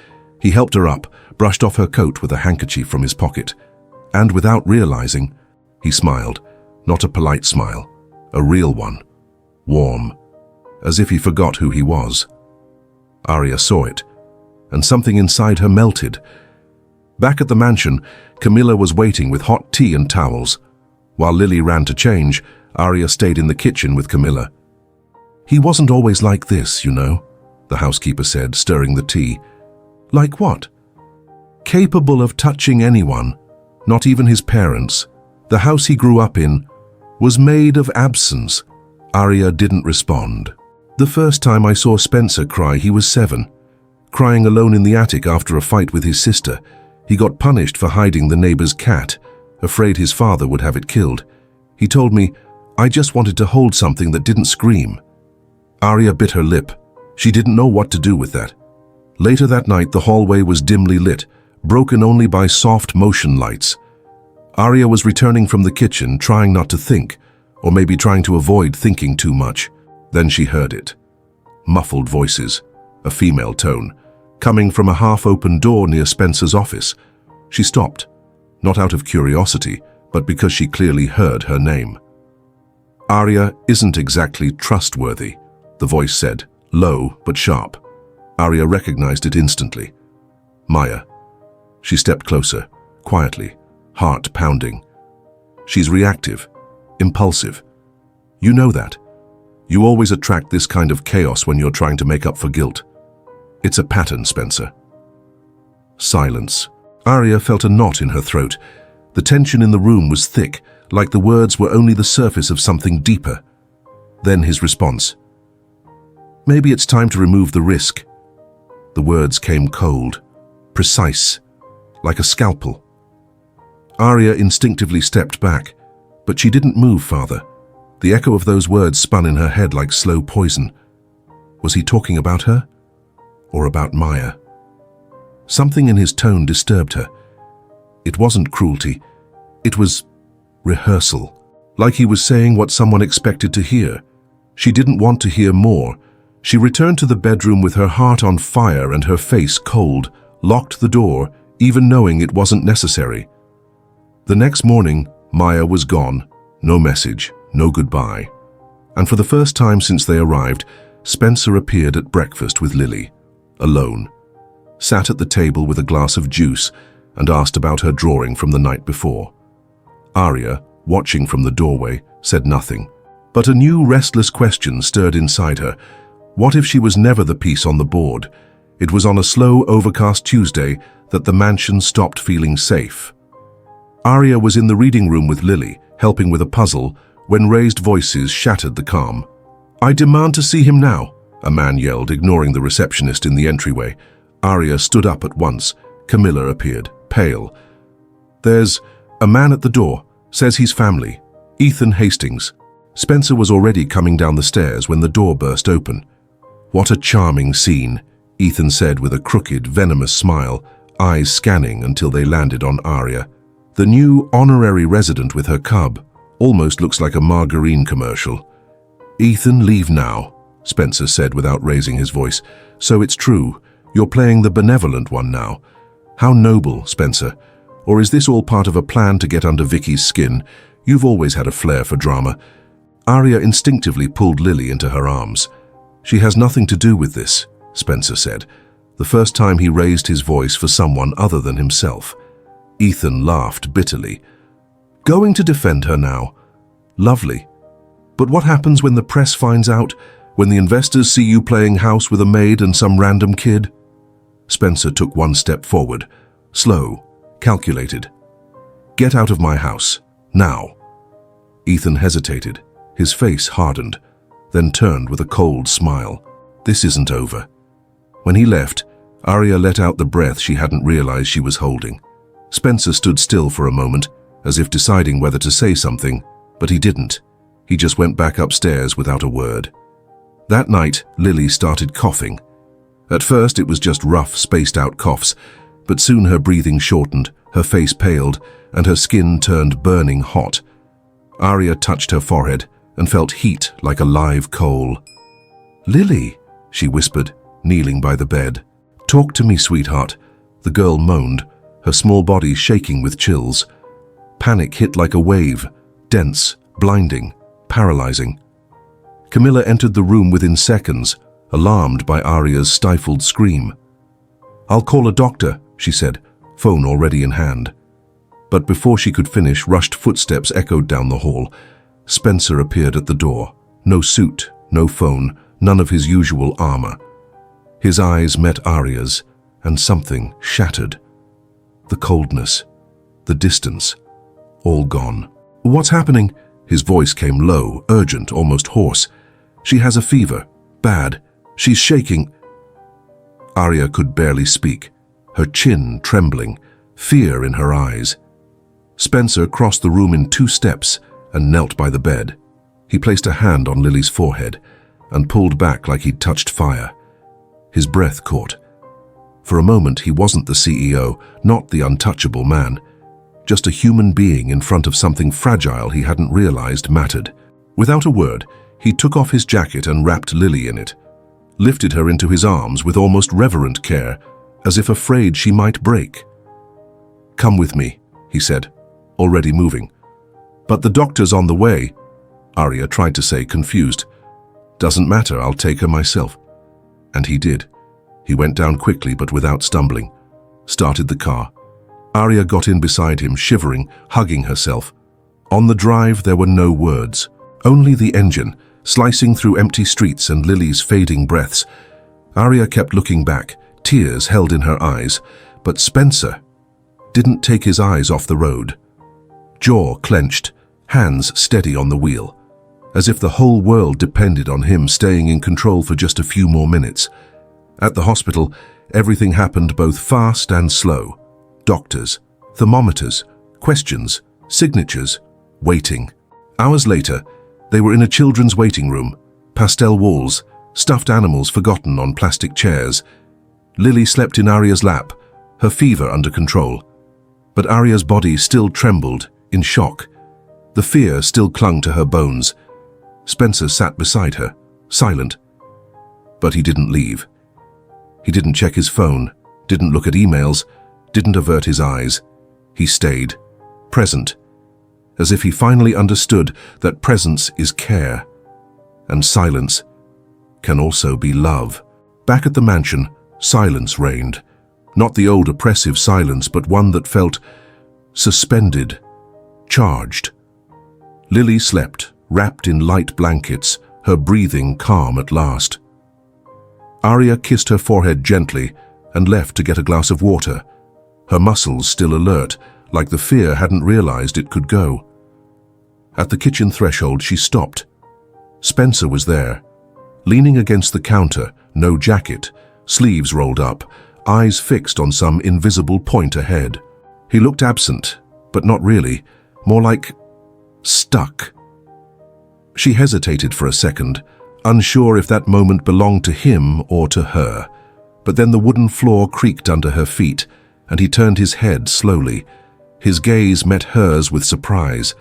He helped her up, brushed off her coat with a handkerchief from his pocket. And without realizing, he smiled. Not a polite smile, a real one. Warm, as if he forgot who he was. Arya saw it, and something inside her melted. Back at the mansion, Camilla was waiting with hot tea and towels. While Lily ran to change, Arya stayed in the kitchen with Camilla. "He wasn't always like this, you know," the housekeeper said, stirring the tea. "Like what?" "Capable of touching anyone, not even his parents. The house he grew up in was made of absence." Arya didn't respond. "The first time I saw Spencer cry, he was 7. Crying alone in the attic after a fight with his sister. He got punished for hiding the neighbor's cat, afraid his father would have it killed. He told me, I just wanted to hold something that didn't scream." Arya bit her lip. She didn't know what to do with that. Later that night, the hallway was dimly lit, broken only by soft motion lights. Arya was returning from the kitchen, trying not to think, or maybe trying to avoid thinking too much. Then she heard it. Muffled voices, a female tone, coming from a half-open door near Spencer's office. She stopped, not out of curiosity, but because she clearly heard her name. "Arya isn't exactly trustworthy," the voice said, low but sharp. Arya recognized it instantly. Maya. She stepped closer, quietly, heart pounding. "She's reactive, impulsive. You know that. You always attract this kind of chaos when you're trying to make up for guilt. It's a pattern, Spencer." Silence. Arya felt a knot in her throat. The tension in the room was thick, like the words were only the surface of something deeper. Then his response. "Maybe it's time to remove the risk." The words came cold, precise, like a scalpel. Arya instinctively stepped back, but she didn't move farther. The echo of those words spun in her head like slow poison. Was he talking about her? Or about Maya? Something in his tone disturbed her. It wasn't cruelty. It was rehearsal. Like he was saying what someone expected to hear. She didn't want to hear more. She returned to the bedroom with her heart on fire and her face cold, locked the door, even knowing it wasn't necessary. The next morning, Maya was gone. No message, no goodbye. And for the first time since they arrived, Spencer appeared at breakfast with Lily, alone. Sat at the table with a glass of juice and asked about her drawing from the night before. Arya, watching from the doorway, said nothing. But a new restless question stirred inside her. What if she was never the piece on the board? It was on a slow, overcast Tuesday that the mansion stopped feeling safe. Arya was in the reading room with Lily, helping with a puzzle, when raised voices shattered the calm. "I demand to see him now," a man yelled, ignoring the receptionist in the entryway. Arya stood up at once. Camilla appeared, pale. "There's a man at the door. Says he's family. Ethan Hastings." Spencer was already coming down the stairs when the door burst open. "What a charming scene," Ethan said with a crooked, venomous smile, eyes scanning until they landed on Arya. The new honorary resident with her cub almost looks like a margarine commercial. "Ethan, leave now," Spencer said without raising his voice. "So it's true. You're playing the benevolent one now. How noble, Spencer. Or is this all part of a plan to get under Vicky's skin? You've always had a flair for drama." Arya instinctively pulled Lily into her arms. "She has nothing to do with this," Spencer said, the first time he raised his voice for someone other than himself. Ethan laughed bitterly. "Going to defend her now? Lovely. But what happens when the press finds out? When the investors see you playing house with a maid and some random kid?" Spencer took one step forward, slow, calculated. "Get out of my house, now." Ethan hesitated, his face hardened, then turned with a cold smile. "This isn't over." When he left, Arya let out the breath she hadn't realized she was holding. Spencer stood still for a moment, as if deciding whether to say something, but he didn't. He just went back upstairs without a word. That night, Lily started coughing. At first, it was just rough, spaced-out coughs. But soon her breathing shortened, her face paled, and her skin turned burning hot. Arya touched her forehead and felt heat like a live coal. "Lily," she whispered, kneeling by the bed. "Talk to me, sweetheart," the girl moaned, her small body shaking with chills. Panic hit like a wave, dense, blinding, paralyzing. Camilla entered the room within seconds, alarmed by Arya's stifled scream. "I'll call a doctor," she said, phone already in hand. But before she could finish, rushed footsteps echoed down the hall. Spencer appeared at the door. No suit, no phone, none of his usual armor. His eyes met Arya's, and something shattered. The coldness, the distance, all gone. "What's happening?" His voice came low, urgent, almost hoarse. "She has a fever. Bad. She's shaking." Arya could barely speak, her chin trembling, fear in her eyes. Spencer crossed the room in 2 steps and knelt by the bed. He placed a hand on Lily's forehead and pulled back like he'd touched fire. His breath caught. For a moment, he wasn't the CEO, not the untouchable man, just a human being in front of something fragile he hadn't realized mattered. Without a word, he took off his jacket and wrapped Lily in it, lifted her into his arms with almost reverent care, as if afraid she might break. "Come with me," he said, already moving. "But the doctor's on the way," Arya tried to say, confused. "Doesn't matter, I'll take her myself." And he did. He went down quickly but without stumbling, started the car. Arya got in beside him, shivering, hugging herself. On the drive, there were no words, only the engine, slicing through empty streets and Lily's fading breaths. Arya kept looking back, tears held in her eyes, but Spencer didn't take his eyes off the road. Jaw clenched, hands steady on the wheel, as if the whole world depended on him staying in control for just a few more minutes. At the hospital, everything happened both fast and slow. Doctors, thermometers, questions, signatures, waiting. Hours later, they were in a children's waiting room, pastel walls, stuffed animals forgotten on plastic chairs. Lily slept in Arya's lap, her fever under control. But Arya's body still trembled, in shock. The fear still clung to her bones. Spencer sat beside her, silent. But he didn't leave. He didn't check his phone, didn't look at emails, didn't avert his eyes. He stayed, present, as if he finally understood that presence is care, and silence can also be love. Back at the mansion, silence reigned. Not the old oppressive silence, but one that felt suspended, charged. Lily slept, wrapped in light blankets, her breathing calm at last. Arya kissed her forehead gently and left to get a glass of water, her muscles still alert, like the fear hadn't realized it could go. At the kitchen threshold, she stopped. Spencer was there, leaning against the counter, no jacket, sleeves rolled up, eyes fixed on some invisible point ahead. He looked absent, but not really, more like stuck. She hesitated for a second, unsure if that moment belonged to him or to her. But then the wooden floor creaked under her feet, and he turned his head slowly. His gaze met hers with surprise,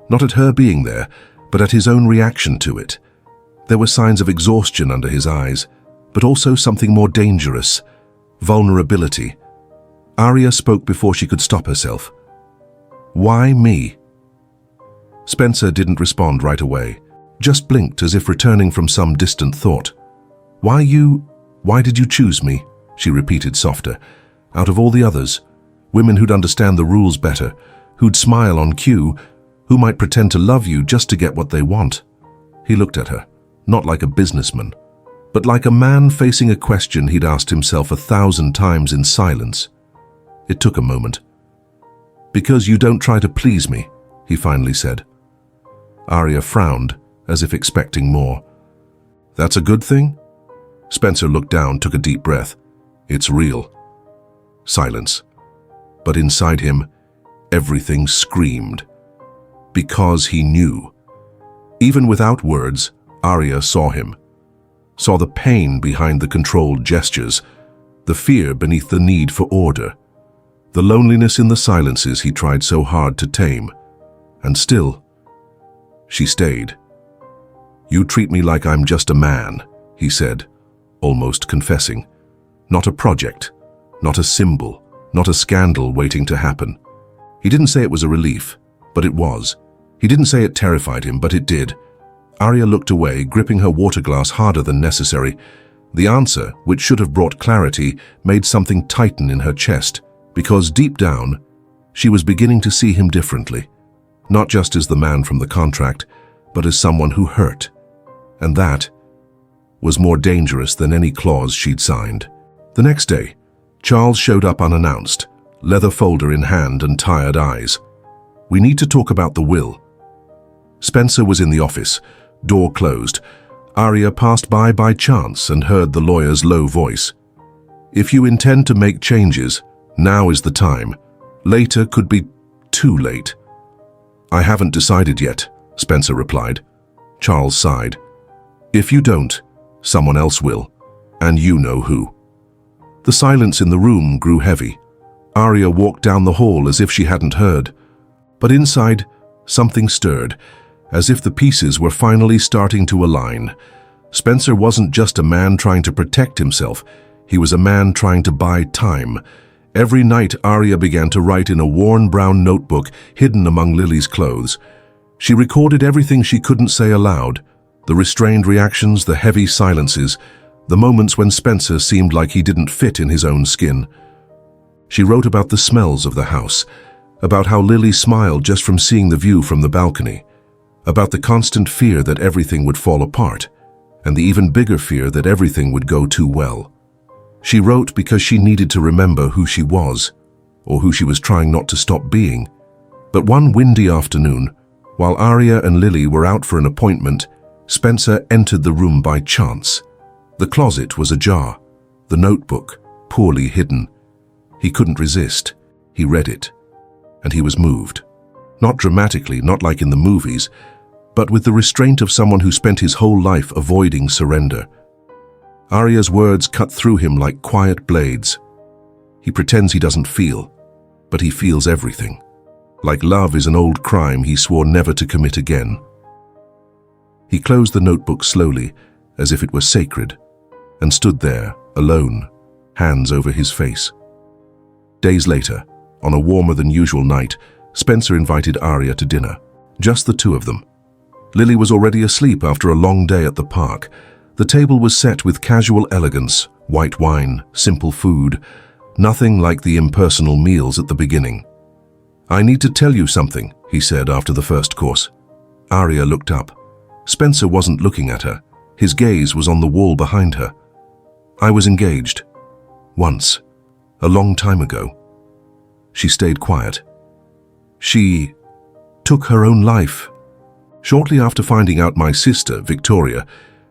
not at her being there, but at his own reaction to it. There were signs of exhaustion under his eyes, but also something more dangerous, vulnerability. Arya spoke before she could stop herself. "Why me?" Spencer didn't respond right away, just blinked as if returning from some distant thought. Why did you choose me?" she repeated softer. "Out of all the others, women who'd understand the rules better, who'd smile on cue, who might pretend to love you just to get what they want." He looked at her, not like a businessman, but like a man facing a question he'd asked himself 1,000 times in silence. It took a moment. "Because you don't try to please me," he finally said. Arya frowned, as if expecting more. "That's a good thing?" Spencer looked down, took a deep breath. "It's real." Silence. But inside him, everything screamed. Because he knew. Even without words, Arya saw him. Saw the pain behind the controlled gestures, the fear beneath the need for order. the loneliness in the silences he tried so hard to tame. And still, she stayed. "You treat me like I'm just a man," he said, almost confessing. "Not a project, not a symbol, not a scandal waiting to happen." He didn't say it was a relief, but it was. He didn't say it terrified him, but it did. Arya looked away, gripping her water glass harder than necessary. The answer, which should have brought clarity, made something tighten in her chest, because deep down, she was beginning to see him differently. Not just as the man from the contract, but as someone who hurt. And that was more dangerous than any clause she'd signed. The next day, Charles showed up unannounced, leather folder in hand and tired eyes. "We need to talk about the will." Spencer was in the office, door closed. Arya passed by chance and heard the lawyer's low voice. "If you intend to make changes, now is the time. Later could be too late." "I haven't decided yet," Spencer replied. Charles sighed. "If you don't, someone else will, and you know who." The silence in the room grew heavy. Arya walked down the hall as if she hadn't heard. But inside, something stirred, as if the pieces were finally starting to align. Spencer wasn't just a man trying to protect himself, he was a man trying to buy time. Every night Arya began to write in a worn brown notebook hidden among Lily's clothes. She recorded everything she couldn't say aloud, the restrained reactions, the heavy silences, the moments when Spencer seemed like he didn't fit in his own skin. She wrote about the smells of the house, about how Lily smiled just from seeing the view from the balcony, about the constant fear that everything would fall apart, and the even bigger fear that everything would go too well. She wrote because she needed to remember who she was, or who she was trying not to stop being. But one windy afternoon, while Arya and Lily were out for an appointment, Spencer entered the room by chance. The closet was ajar, the notebook poorly hidden. He couldn't resist. He read it, and he was moved. Not dramatically, not like in the movies, but with the restraint of someone who spent his whole life avoiding surrender. Arya's words cut through him like quiet blades. He pretends he doesn't feel, but he feels everything. Like love is an old crime he swore never to commit again. He closed the notebook slowly, as if it were sacred, and stood there, alone, hands over his face. Days later, on a warmer than usual night, Spencer invited Arya to dinner, just the two of them. Lily was already asleep after a long day at the park. The table was set with casual elegance, white wine, simple food, nothing like the impersonal meals at the beginning. "I need to tell you something," he said after the first course. Arya looked up. Spencer wasn't looking at her. His gaze was on the wall behind her. "I was engaged. Once. A long time ago." She stayed quiet. "She took her own life. Shortly after finding out my sister, Victoria,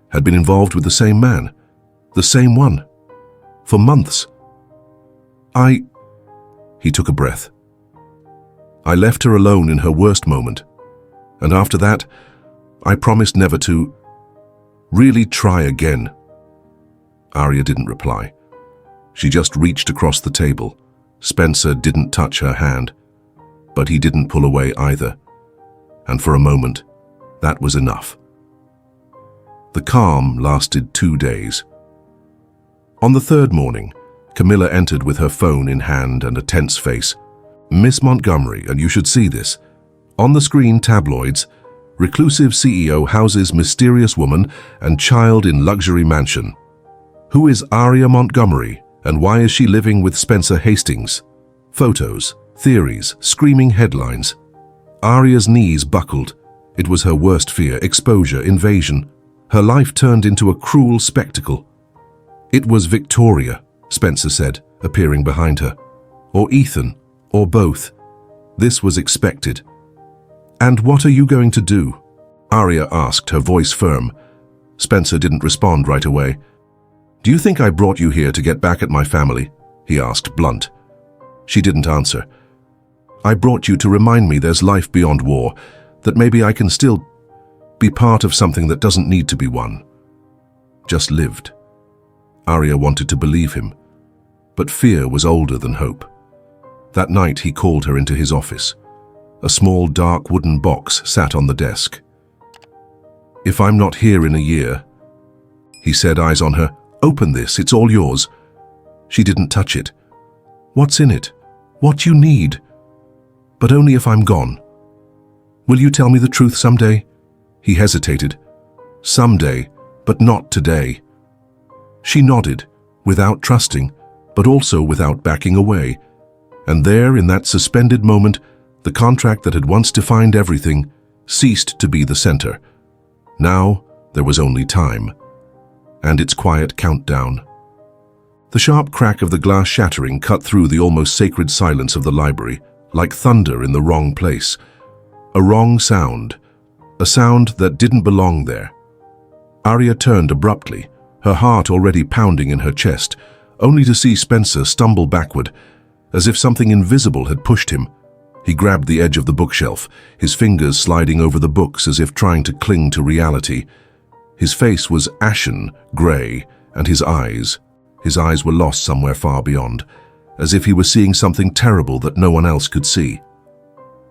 had been involved with the same man. The same one. For months. He took a breath. "I left her alone in her worst moment. And after that, I promised never to really try again." Arya didn't reply. She just reached across the table. Spencer didn't touch her hand, but he didn't pull away either. And for a moment, that was enough. The calm lasted 2 days. On the third morning, Camilla entered with her phone in hand and a tense face. "Miss Montgomery, and you should see this. On the screen, tabloids. Reclusive CEO houses mysterious woman and child in luxury mansion. Who is Arya Montgomery, and why is she living with Spencer Hastings? Photos, theories, screaming headlines." Arya's knees buckled. It was her worst fear, exposure, invasion. Her life turned into a cruel spectacle. "It was Victoria," Spencer said, appearing behind her. "Or Ethan, or both. This was expected." "And what are you going to do?" Arya asked, her voice firm. Spencer didn't respond right away. "Do you think I brought you here to get back at my family?" he asked, blunt. She didn't answer. "I brought you to remind me there's life beyond war, that maybe I can still be part of something that doesn't need to be one. Just lived." Arya wanted to believe him, but fear was older than hope. That night he called her into his office. A small dark wooden box sat on the desk. "If I'm not here in a year," he said, eyes on her, "open this, it's all yours." She didn't touch it. "What's in it? What you need?" "But only if I'm gone." "Will you tell me the truth someday?" He hesitated. "Someday, but not today." She nodded, without trusting, but also without backing away. And there, in that suspended moment, the contract that had once defined everything ceased to be the center. Now, there was only time. And its quiet countdown. The sharp crack of the glass shattering cut through the almost sacred silence of the library, like thunder in the wrong place. A wrong sound. A sound that didn't belong there. Arya turned abruptly, her heart already pounding in her chest, only to see Spencer stumble backward, as if something invisible had pushed him. He grabbed the edge of the bookshelf, his fingers sliding over the books as if trying to cling to reality. His face was ashen, grey, and his eyes were lost somewhere far beyond, as if he were seeing something terrible that no one else could see.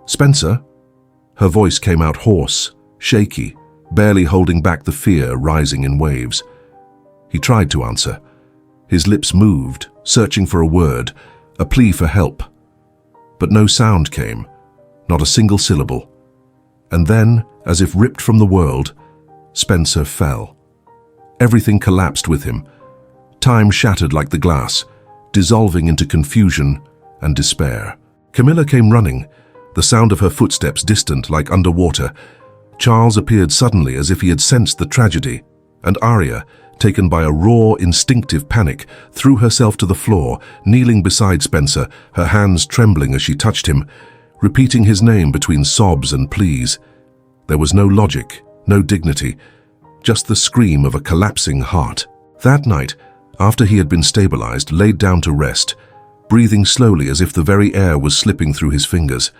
"Spencer?" Her voice came out hoarse, shaky, barely holding back the fear rising in waves. He tried to answer. His lips moved, searching for a word, a plea for help. But no sound came, not a single syllable. And then, as if ripped from the world, Spencer fell. Everything collapsed with him. Time shattered like the glass, dissolving into confusion and despair. Camilla came running, the sound of her footsteps distant like underwater. Charles appeared suddenly as if he had sensed the tragedy, and Arya, taken by a raw, instinctive panic, threw herself to the floor, kneeling beside Spencer, her hands trembling as she touched him, repeating his name between sobs and pleas. There was no logic, no dignity, just the scream of a collapsing heart. That night, after he had been stabilized, laid down to rest, breathing slowly as if the very air was slipping through his fingers,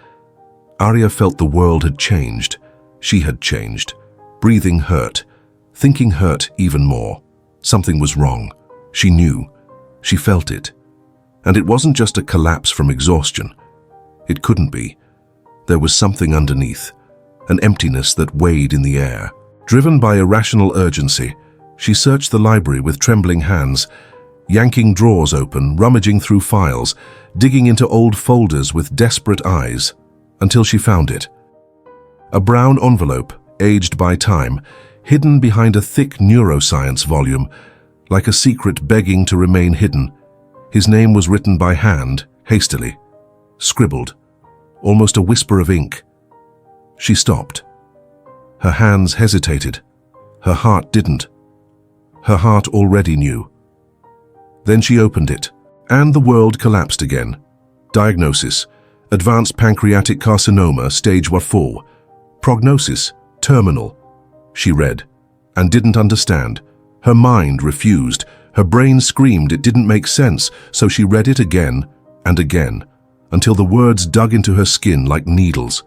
Arya felt the world had changed. She had changed. Breathing hurt. Thinking hurt even more. Something was wrong. She knew. She felt it. And it wasn't just a collapse from exhaustion. It couldn't be. There was something underneath, an emptiness that weighed in the air. Driven by irrational urgency, she searched the library with trembling hands, yanking drawers open, rummaging through files, digging into old folders with desperate eyes, until she found it. A brown envelope, aged by time, hidden behind a thick neuroscience volume, like a secret begging to remain hidden. His name was written by hand, hastily, scribbled, almost a whisper of ink. She stopped. Her hands hesitated. Her heart didn't. Her heart already knew. Then she opened it, and the world collapsed again. Diagnosis: advanced pancreatic carcinoma, stage 4. Prognosis: terminal. She read, and didn't understand. Her mind refused. Her brain screamed it didn't make sense, so she read it again and again, until the words dug into her skin like needles.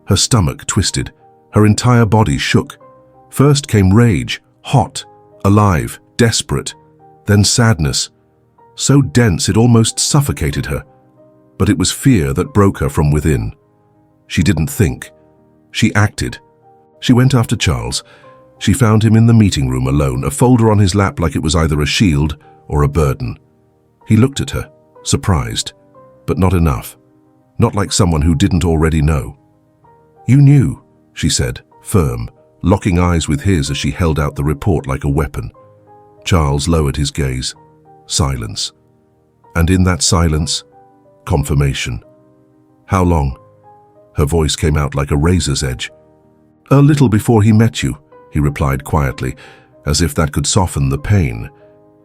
Her stomach twisted. Her entire body shook. First came rage, hot, alive, desperate. Then sadness, so dense it almost suffocated her. But it was fear that broke her from within. She didn't think. She acted. She went after Charles. She found him in the meeting room alone, a folder on his lap like it was either a shield or a burden. He looked at her, surprised, but not enough. Not like someone who didn't already know. "You knew," she said, firm, locking eyes with his as she held out the report like a weapon. Charles lowered his gaze. Silence. And in that silence, confirmation. "How long?" Her voice came out like a razor's edge. "A little before he met you," he replied quietly, as if that could soften the pain.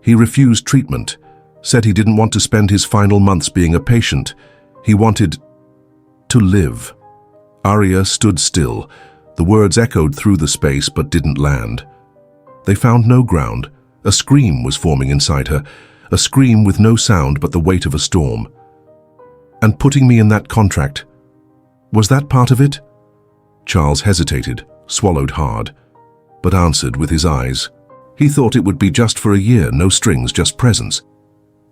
"He refused treatment, said he didn't want to spend his final months being a patient. He wanted to live." Arya stood still. The words echoed through the space but didn't land. They found no ground. A scream was forming inside her, a scream with no sound but the weight of a storm. "And putting me in that contract, was that part of it?" Charles hesitated, swallowed hard, but answered with his eyes. He thought it would be just for a year, no strings, just presence.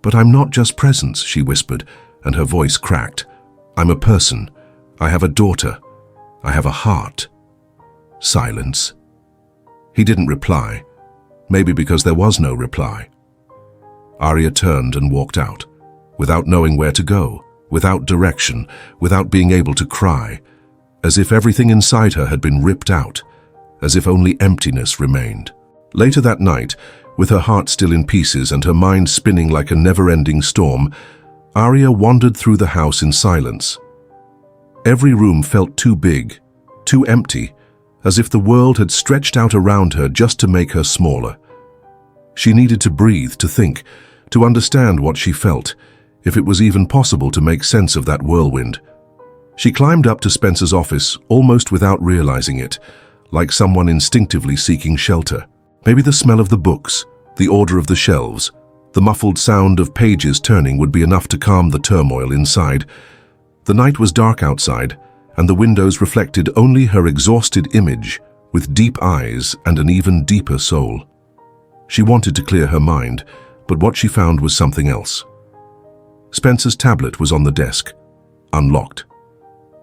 "But I'm not just presence," she whispered, and her voice cracked. "I'm a person. I have a daughter. I have a heart." Silence. He didn't reply, maybe because there was no reply. Arya turned and walked out, without knowing where to go, without direction, without being able to cry, as if everything inside her had been ripped out, as if only emptiness remained. Later that night, with her heart still in pieces and her mind spinning like a never-ending storm, Arya wandered through the house in silence. Every room felt too big, too empty, as if the world had stretched out around her just to make her smaller. She needed to breathe, to think, to understand what she felt, if it was even possible to make sense of that whirlwind. She climbed up to Spencer's office, almost without realizing it, like someone instinctively seeking shelter. Maybe the smell of the books, the order of the shelves, the muffled sound of pages turning would be enough to calm the turmoil inside. The night was dark outside, and the windows reflected only her exhausted image, with deep eyes and an even deeper soul. She wanted to clear her mind, but what she found was something else. Spencer's tablet was on the desk, unlocked.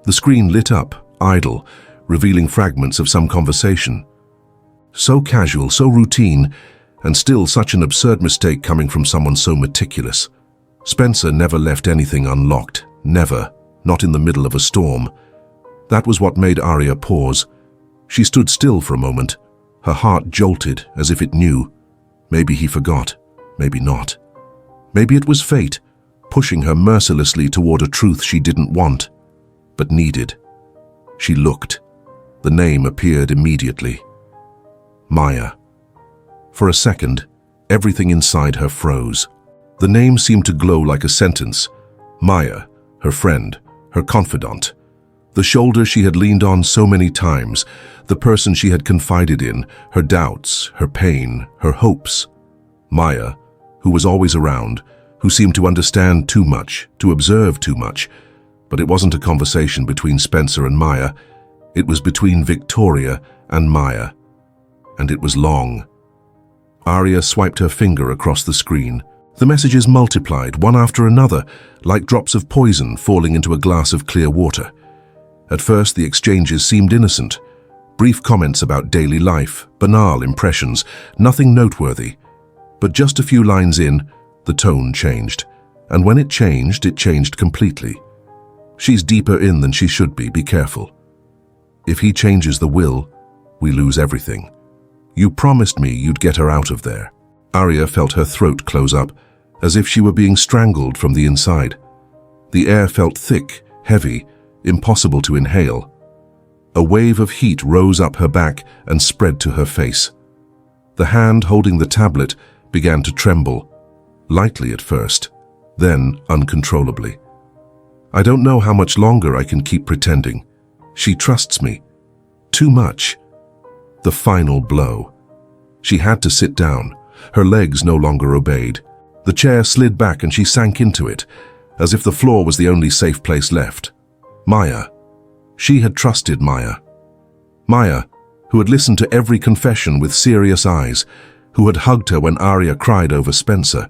The screen lit up, idle, revealing fragments of some conversation. So casual, so routine, and still such an absurd mistake coming from someone so meticulous. Spencer never left anything unlocked, never, not in the middle of a storm. That was what made Arya pause. She stood still for a moment, her heart jolted as if it knew. Maybe he forgot, maybe not. Maybe it was fate, pushing her mercilessly toward a truth she didn't want, but needed. She looked. The name appeared immediately. Maya. For a second, everything inside her froze. The name seemed to glow like a sentence. Maya, her friend, her confidant. The shoulder she had leaned on so many times, the person she had confided in, her doubts, her pain, her hopes. Maya, who was always around, who seemed to understand too much, to observe too much. But it wasn't a conversation between Spencer and Maya. It was between Victoria and Maya. And it was long. Arya swiped her finger across the screen. The messages multiplied, one after another, like drops of poison falling into a glass of clear water. At first, the exchanges seemed innocent. Brief comments about daily life, banal impressions, nothing noteworthy. But just a few lines in, the tone changed. And when it changed completely. "She's deeper in than she should be careful. If he changes the will, we lose everything. You promised me you'd get her out of there." Arya felt her throat close up, as if she were being strangled from the inside. The air felt thick, heavy, impossible to inhale. A wave of heat rose up her back and spread to her face. The hand holding the tablet began to tremble, lightly at first, then uncontrollably. "I don't know how much longer I can keep pretending. She trusts me. Too much." The final blow. She had to sit down. Her legs no longer obeyed. The chair slid back and she sank into it, as if the floor was the only safe place left. Maya. She had trusted Maya. Maya, who had listened to every confession with serious eyes, who had hugged her when Arya cried over Spencer,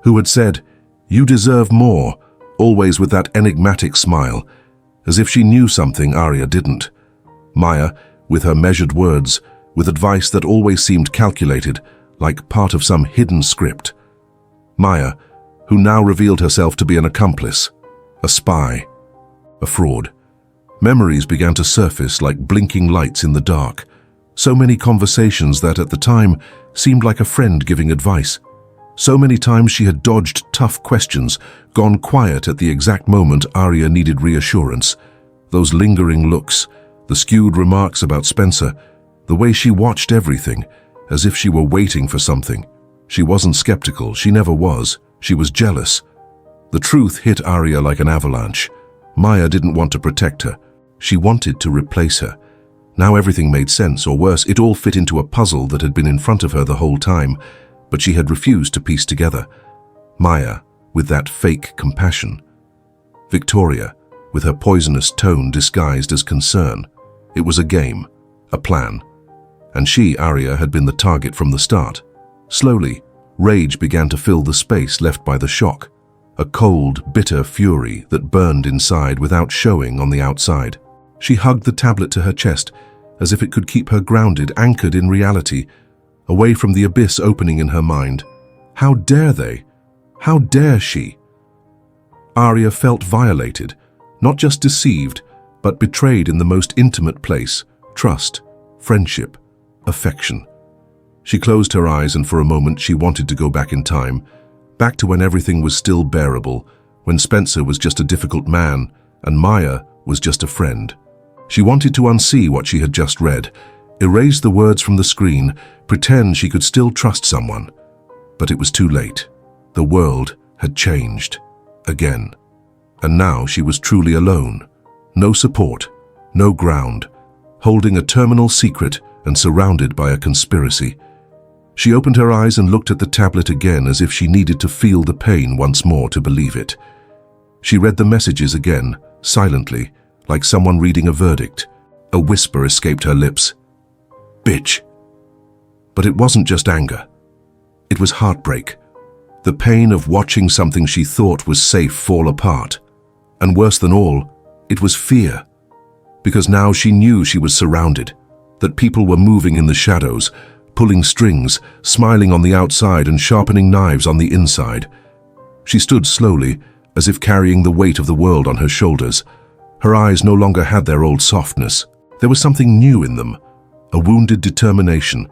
who had said, "You deserve more," always with that enigmatic smile, as if she knew something Arya didn't. Maya, with her measured words, with advice that always seemed calculated, like part of some hidden script. Maya, who now revealed herself to be an accomplice, a spy, a fraud. Memories began to surface like blinking lights in the dark. So many conversations that at the time seemed like a friend giving advice. So many times she had dodged tough questions, gone quiet at the exact moment Arya needed reassurance. Those lingering looks, the skewed remarks about Spencer, the way she watched everything, as if she were waiting for something. She wasn't skeptical, she never was. She was jealous. The truth hit Arya like an avalanche. Maya didn't want to protect her. She wanted to replace her. Now everything made sense, or worse, it all fit into a puzzle that had been in front of her the whole time, but she had refused to piece together. Maya, with that fake compassion. Victoria, with her poisonous tone disguised as concern. It was a game, a plan. And she, Arya, had been the target from the start. Slowly, rage began to fill the space left by the shock. a cold, bitter fury that burned inside without showing on the outside. She hugged the tablet to her chest, as if it could keep her grounded, anchored in reality, away from the abyss opening in her mind. How dare they? How dare she? Arya felt violated, not just deceived, but betrayed in the most intimate place: trust, friendship, affection. She closed her eyes, and for a moment she wanted to go back in time, back to when everything was still bearable, when Spencer was just a difficult man and Maya was just a friend. She wanted to unsee what she had just read, erase the words from the screen, pretend she could still trust someone. But it was too late. The world had changed. Again. And now she was truly alone. No support, no ground, holding a terminal secret and surrounded by a conspiracy. She opened her eyes and looked at the tablet again, as if she needed to feel the pain once more to believe it. She read the messages again, silently, like someone reading a verdict. A whisper escaped her lips. "Bitch." But it wasn't just anger. It was heartbreak. The pain of watching something she thought was safe fall apart. And worse than all, it was fear. Because now she knew she was surrounded, that people were moving in the shadows, pulling strings, smiling on the outside and sharpening knives on the inside. She stood slowly, as if carrying the weight of the world on her shoulders. Her eyes no longer had their old softness. There was something new in them, a wounded determination,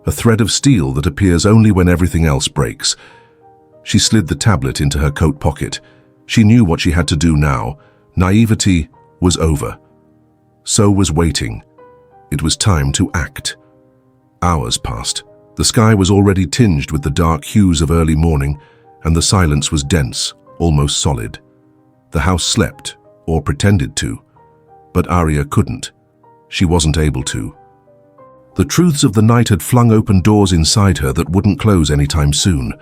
a thread of steel that appears only when everything else breaks. She slid the tablet into her coat pocket. She knew what she had to do now. Naivety was over. So was waiting. It was time to act. Hours passed. The sky was already tinged with the dark hues of early morning, and the silence was dense, almost solid. The house slept, or pretended to. But Arya couldn't. She wasn't able to. The truths of the night had flung open doors inside her that wouldn't close anytime soon.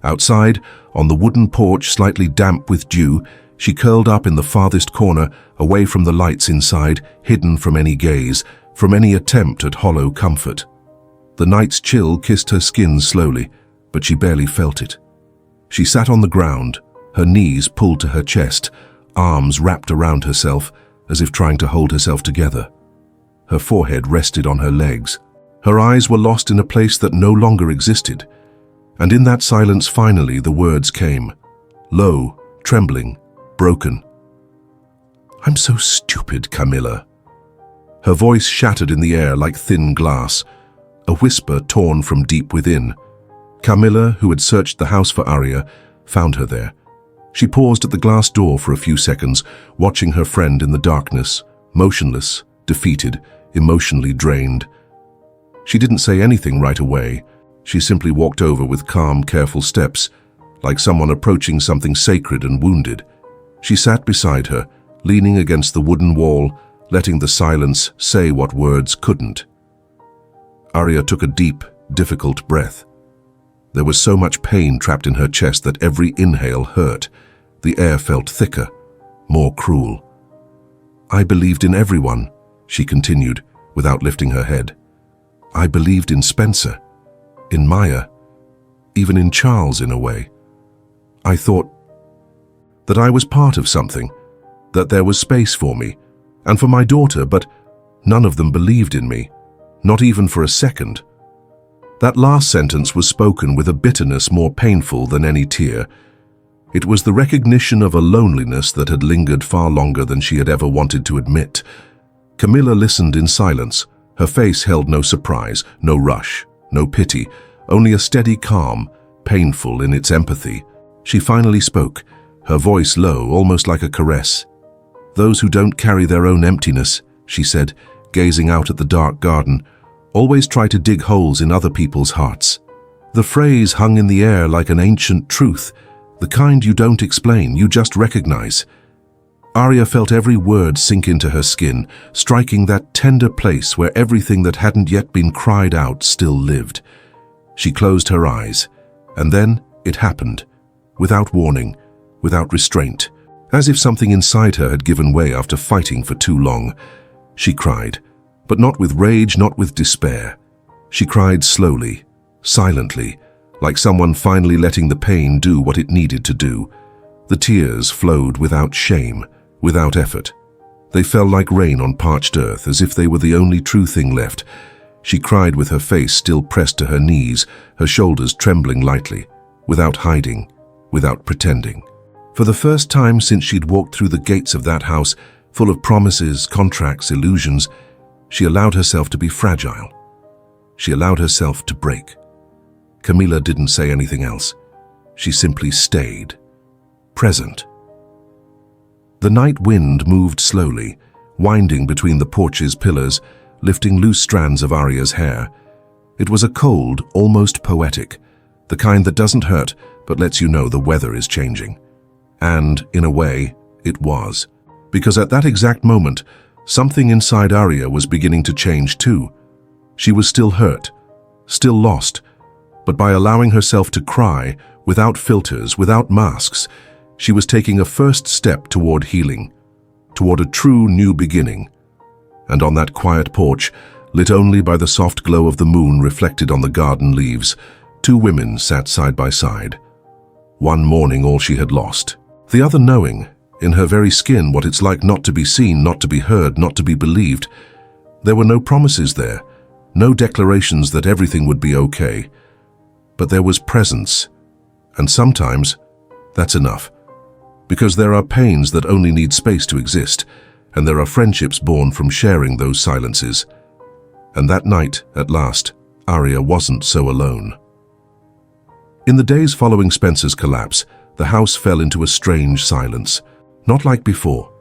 Outside, on the wooden porch slightly damp with dew, she curled up in the farthest corner, away from the lights inside, hidden from any gaze, from any attempt at hollow comfort. The night's chill kissed her skin slowly, but she barely felt it. She sat on the ground, her knees pulled to her chest, arms wrapped around herself, as if trying to hold herself together. Her forehead rested on her legs. Her eyes were lost in a place that no longer existed. And in that silence, finally, the words came. Low, trembling, broken. "I'm so stupid, Camilla." Her voice shattered in the air like thin glass, a whisper torn from deep within. Camilla, who had searched the house for Arya, found her there. She paused at the glass door for a few seconds, watching her friend in the darkness, motionless, defeated, emotionally drained. She didn't say anything right away. She simply walked over with calm, careful steps, like someone approaching something sacred and wounded. She sat beside her, leaning against the wooden wall, letting the silence say what words couldn't. Arya took a deep, difficult breath. There was so much pain trapped in her chest that every inhale hurt. The air felt thicker, more cruel. "I believed in everyone," she continued, without lifting her head. "I believed in Spencer, in Maya, even in Charles in a way. I thought that I was part of something, that there was space for me, and for my daughter, but none of them believed in me, not even for a second." That last sentence was spoken with a bitterness more painful than any tear. It was the recognition of a loneliness that had lingered far longer than she had ever wanted to admit. Camilla listened in silence. Her face held no surprise, no rush, no pity, only a steady calm, painful in its empathy. She finally spoke, her voice low, almost like a caress. "Those who don't carry their own emptiness," she said, gazing out at the dark garden, "always try to dig holes in other people's hearts." The phrase hung in the air like an ancient truth, the kind you don't explain, you just recognize. Arya felt every word sink into her skin, striking that tender place where everything that hadn't yet been cried out still lived. She closed her eyes, and then it happened, without warning, without restraint, as if something inside her had given way after fighting for too long. She cried, but not with rage, not with despair. She cried slowly, silently, like someone finally letting the pain do what it needed to do. The tears flowed without shame, without effort. They fell like rain on parched earth, as if they were the only true thing left. She cried with her face still pressed to her knees, her shoulders trembling lightly, without hiding, without pretending. For the first time since she'd walked through the gates of that house, full of promises, contracts, illusions, she allowed herself to be fragile. She allowed herself to break. Camilla didn't say anything else. She simply stayed, present. The night wind moved slowly, winding between the porch's pillars, lifting loose strands of Aria's hair. It was a cold, almost poetic, the kind that doesn't hurt but lets you know the weather is changing. And, in a way, it was. Because at that exact moment, something inside Aria was beginning to change too. She was still hurt, still lost, but by allowing herself to cry, without filters, without masks, she was taking a first step toward healing, toward a true new beginning. And on that quiet porch, lit only by the soft glow of the moon reflected on the garden leaves, two women sat side by side. One mourning all she had lost, the other knowing, in her very skin, what it's like not to be seen, not to be heard, not to be believed. There were no promises there, no declarations that everything would be okay. But there was presence, and sometimes that's enough. Because there are pains that only need space to exist, and there are friendships born from sharing those silences. And that night, at last, Aria wasn't so alone. In the days following Spencer's collapse, the house fell into a strange silence. Not like before.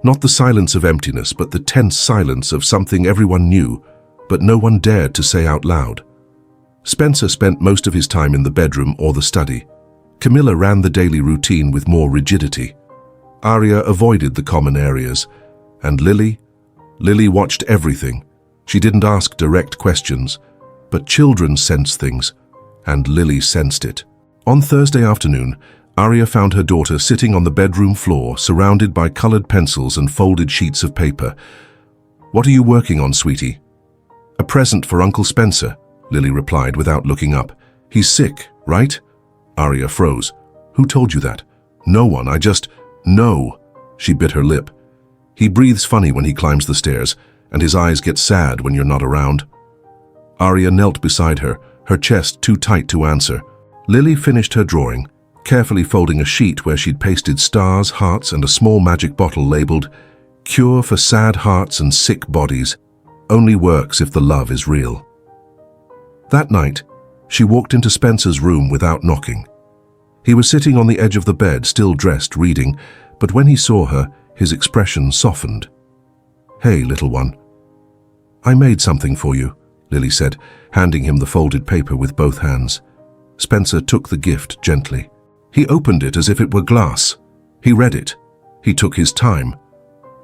Not the silence of emptiness, but the tense silence of something everyone knew, but no one dared to say out loud. Spencer spent most of his time in the bedroom or the study. Camilla ran the daily routine with more rigidity. Aria avoided the common areas. And Lily watched everything. She didn't ask direct questions, but children sense things, and Lily sensed it. On Thursday afternoon, Aria found her daughter sitting on the bedroom floor, surrounded by colored pencils and folded sheets of paper. "What are you working on, sweetie?" "A present for Uncle Spencer," Lily replied without looking up. "He's sick, right?" Aria froze. "Who told you that?" "No one, No." She bit her lip. "He breathes funny when he climbs the stairs, and his eyes get sad when you're not around." Aria knelt beside her, her chest too tight to answer. Lily finished her drawing, carefully folding a sheet where she'd pasted stars, hearts, and a small magic bottle labeled, "Cure for sad hearts and sick bodies. Only works if the love is real." That night, she walked into Spencer's room without knocking. He was sitting on the edge of the bed, still dressed, reading, but when he saw her, his expression softened. "Hey, little one." "I made something for you," Lily said, handing him the folded paper with both hands. Spencer took the gift gently. He opened it as if it were glass. He read it. He took his time.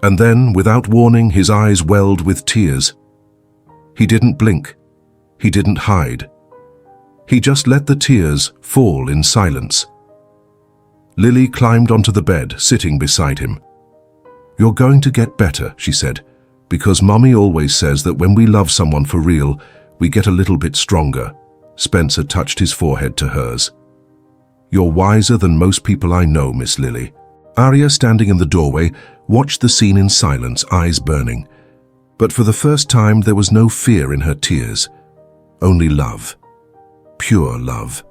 And then, without warning, his eyes welled with tears. He didn't blink. He didn't hide. He just let the tears fall in silence. Lily climbed onto the bed, sitting beside him. "You're going to get better," she said, "because Mommy always says that when we love someone for real, we get a little bit stronger." Spencer touched his forehead to hers. "You're wiser than most people I know, Miss Lily." Aria, standing in the doorway, watched the scene in silence, eyes burning. But for the first time, there was no fear in her tears. Only love. Pure love.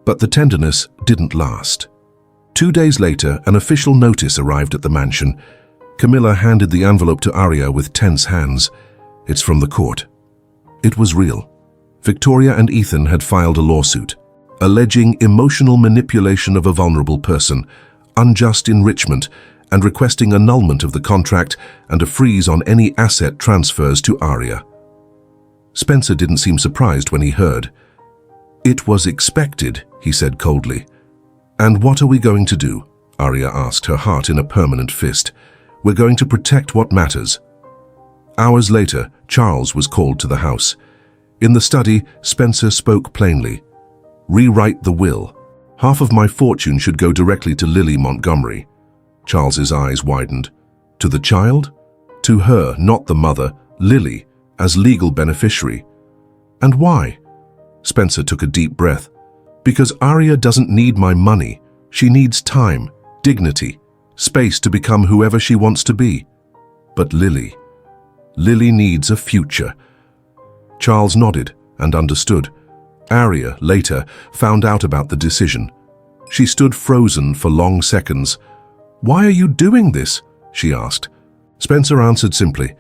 But the tenderness didn't last. 2 days later, an official notice arrived at the mansion. Camilla handed the envelope to Aria with tense hands. "It's from the court." It was real. Victoria and Ethan had filed a lawsuit, alleging emotional manipulation of a vulnerable person, unjust enrichment, and requesting annulment of the contract and a freeze on any asset transfers to Aria. Spencer didn't seem surprised when he heard. "It was expected," he said coldly. "And what are we going to do?" Aria asked, her heart in a permanent fist. "We're going to protect what matters." Hours later, Charles was called to the house. In the study, Spencer spoke plainly. "Rewrite the will. Half of my fortune should go directly to Lily Montgomery." Charles's eyes widened. "To the child?" "To her, not the mother, Lily, as legal beneficiary." "And why?" Spencer took a deep breath. "Because Aria doesn't need my money. She needs time, dignity, space to become whoever she wants to be. But Lily needs a future. Charles nodded and understood. Arya, later, found out about the decision. She stood frozen for long seconds. "Why are you doing this?" she asked. Spencer answered simply,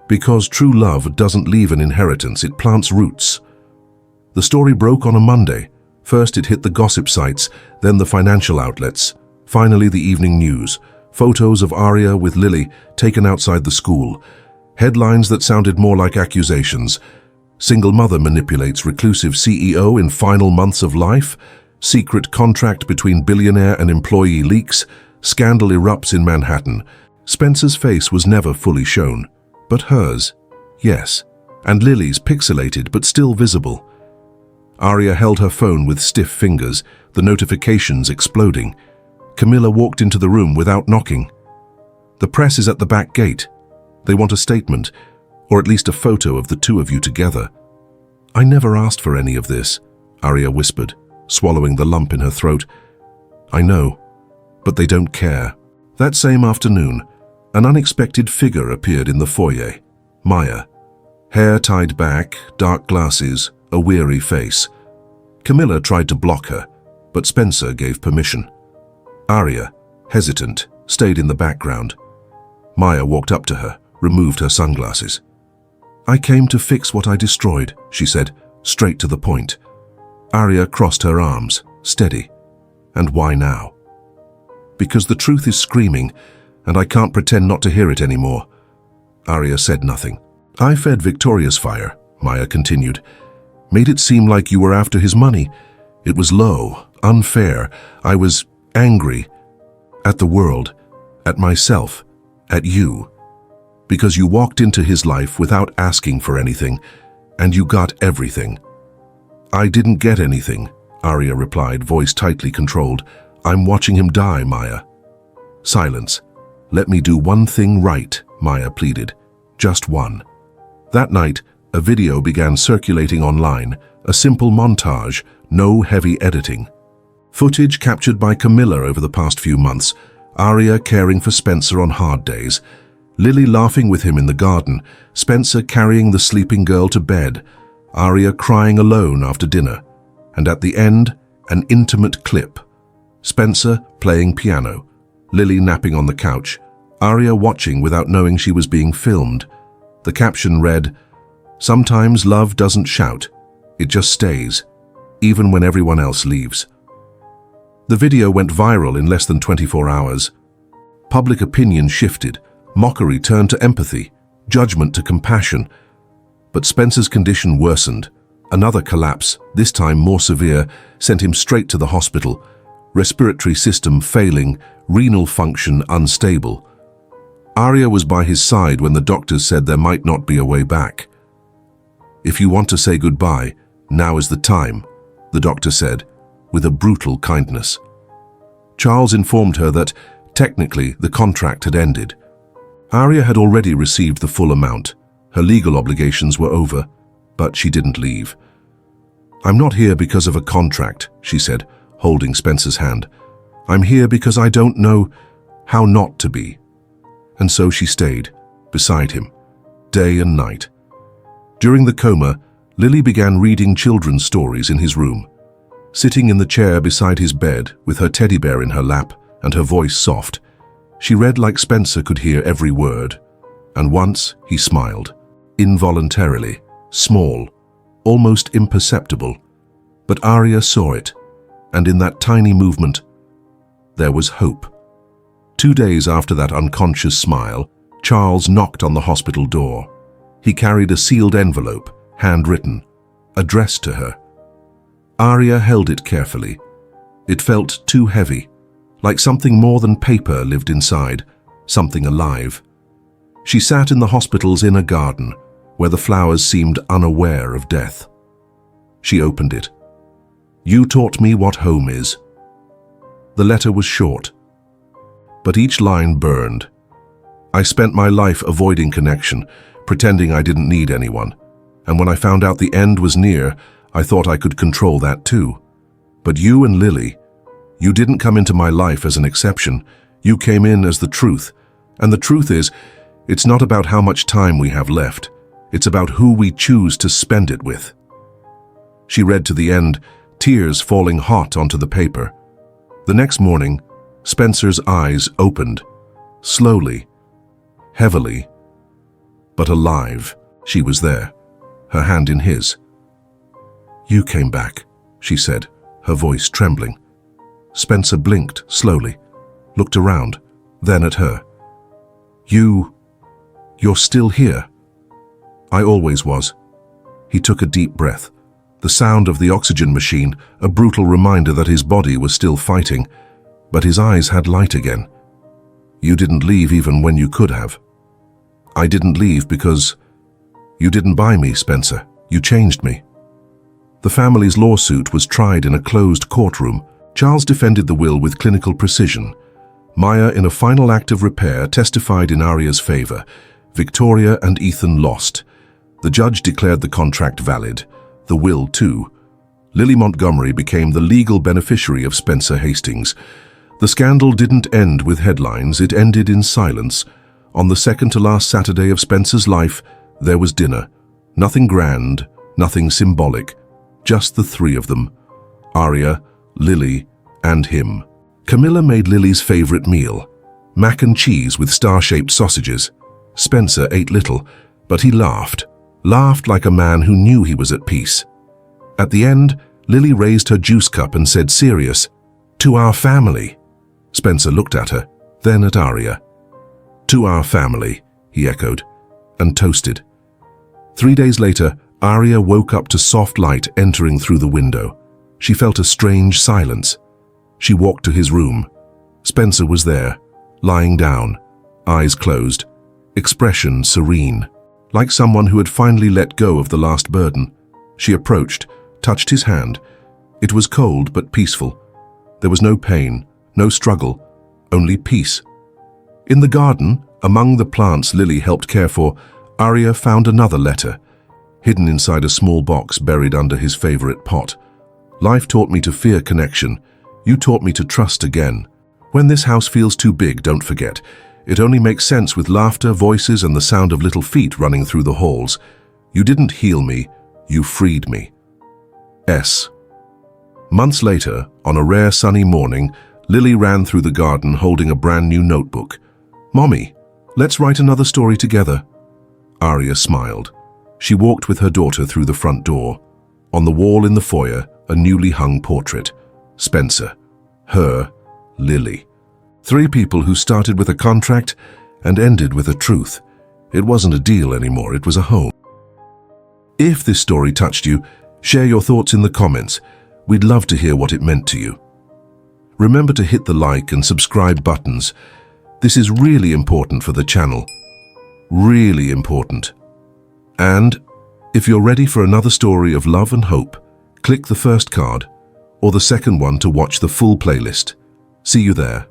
"Because true love doesn't leave an inheritance, it plants roots." The story broke on a Monday. First it hit the gossip sites, then the financial outlets. Finally the evening news. Photos of Arya with Lily taken outside the school. Headlines that sounded more like accusations. Single mother manipulates reclusive CEO in final months of life. Secret contract between billionaire and employee leaks. Scandal erupts in Manhattan. Spencer's face was never fully shown. But hers, yes. And Lily's pixelated but still visible. Arya held her phone with stiff fingers, the notifications exploding. Camilla walked into the room without knocking. "The press is at the back gate. They want a statement, or at least a photo of the two of you together." "I never asked for any of this," Arya whispered, swallowing the lump in her throat. "I know, but they don't care." That same afternoon, an unexpected figure appeared in the foyer. Maya. Hair tied back, dark glasses, a weary face. Camilla tried to block her, but Spencer gave permission. Arya, hesitant, stayed in the background. Maya walked up to her, removed her sunglasses. "I came to fix what I destroyed," she said, straight to the point. Arya crossed her arms, steady. "And why now?" "Because the truth is screaming, and I can't pretend not to hear it anymore." Arya said nothing. "I fed Victoria's fire," Maya continued. "Made it seem like you were after his money. It was low, unfair. I was angry. At the world, at myself, at you. Because you walked into his life without asking for anything, and you got everything." "I didn't get anything," Arya replied, voice tightly controlled. "I'm watching him die, Maya." Silence. "Let me do one thing right," Maya pleaded. "Just one." That night, a video began circulating online, a simple montage, no heavy editing. Footage captured by Camilla over the past few months, Arya caring for Spencer on hard days, Lily laughing with him in the garden, Spencer carrying the sleeping girl to bed, Arya crying alone after dinner, and at the end, an intimate clip. Spencer playing piano, Lily napping on the couch, Arya watching without knowing she was being filmed. The caption read, "Sometimes love doesn't shout, it just stays, even when everyone else leaves." The video went viral in less than 24 hours. Public opinion shifted, mockery turned to empathy, judgment to compassion. But Spencer's condition worsened. Another collapse, this time more severe, sent him straight to the hospital. Respiratory system failing, renal function unstable. Arya was by his side when the doctors said there might not be a way back. "If you want to say goodbye, now is the time," the doctor said, with a brutal kindness. Charles informed her that, technically, the contract had ended. Arya had already received the full amount. Her legal obligations were over, but she didn't leave. "I'm not here because of a contract," she said, holding Spencer's hand. "I'm here because I don't know how not to be." And so she stayed, beside him, day and night. During the coma, Lily began reading children's stories in his room. Sitting in the chair beside his bed, with her teddy bear in her lap and her voice soft, she read like Spencer could hear every word. And once he smiled, involuntarily, small, almost imperceptible. But Arya saw it, and in that tiny movement, there was hope. 2 days after that unconscious smile, Charles knocked on the hospital door. He carried a sealed envelope, handwritten, addressed to her. Arya held it carefully. It felt too heavy, like something more than paper lived inside, something alive. She sat in the hospital's inner garden, where the flowers seemed unaware of death. She opened it. "You taught me what home is." The letter was short, but each line burned. "I spent my life avoiding connection, pretending I didn't need anyone. And when I found out the end was near, I thought I could control that too. But you and Lily, You didn't come into my life as an exception. You came in as the truth. And the truth is, it's not about how much time we have left. It's about who we choose to spend it with. She read to the end, tears falling hot onto the paper. The next morning, Spencer's eyes opened, slowly, heavily, but alive. She was there, her hand in his. "You came back," she said, her voice trembling. Spencer blinked slowly, looked around, then at her. You're still here." "I always was." He took a deep breath. The sound of the oxygen machine, a brutal reminder that his body was still fighting, but his eyes had light again. "You didn't leave even when you could have." "I didn't leave because you didn't buy me, Spencer. You changed me." The family's lawsuit was tried in a closed courtroom. Charles defended the will with clinical precision. Maya, in a final act of repair, testified in Aria's favor. Victoria and Ethan lost. The judge declared the contract valid. The will, too. Lily Montgomery became the legal beneficiary of Spencer Hastings. The scandal didn't end with headlines, it ended in silence. On the second to last Saturday of Spencer's life, there was dinner. Nothing grand, nothing symbolic. Just the three of them. Aria, Lily, and him. Camilla made Lily's favorite meal. Mac and cheese with star-shaped sausages. Spencer ate little, but he laughed like a man who knew he was at peace. At the end, Lily raised her juice cup and said, serious, "To our family." Spencer looked at her, then at Aria. "To our family," he echoed, and toasted. 3 days later, Aria woke up to soft light entering through the window. She felt a strange silence. She walked to his room. Spencer was there, lying down, eyes closed, expression serene, like someone who had finally let go of the last burden. She approached, touched his hand. It was cold but peaceful. There was no pain, no struggle, only peace. In the garden, among the plants Lily helped care for, Aria found another letter, hidden inside a small box buried under his favorite pot. "Life taught me to fear connection. You taught me to trust again. When this house feels too big, don't forget. It only makes sense with laughter, voices, and the sound of little feet running through the halls. You didn't heal me, you freed me." S. Months later, on a rare sunny morning, Lily ran through the garden holding a brand new notebook. "Mommy, let's write another story together." Aria smiled. She walked with her daughter through the front door. On the wall in the foyer, a newly hung portrait. Spencer, her, Lily. 3 people who started with a contract and ended with a truth. It wasn't a deal anymore, it was a home. If this story touched you, share your thoughts in the comments. We'd love to hear what it meant to you. Remember to hit the like and subscribe buttons. This is really important for the channel. Really important. And if you're ready for another story of love and hope, click the first card or the second one to watch the full playlist. See you there.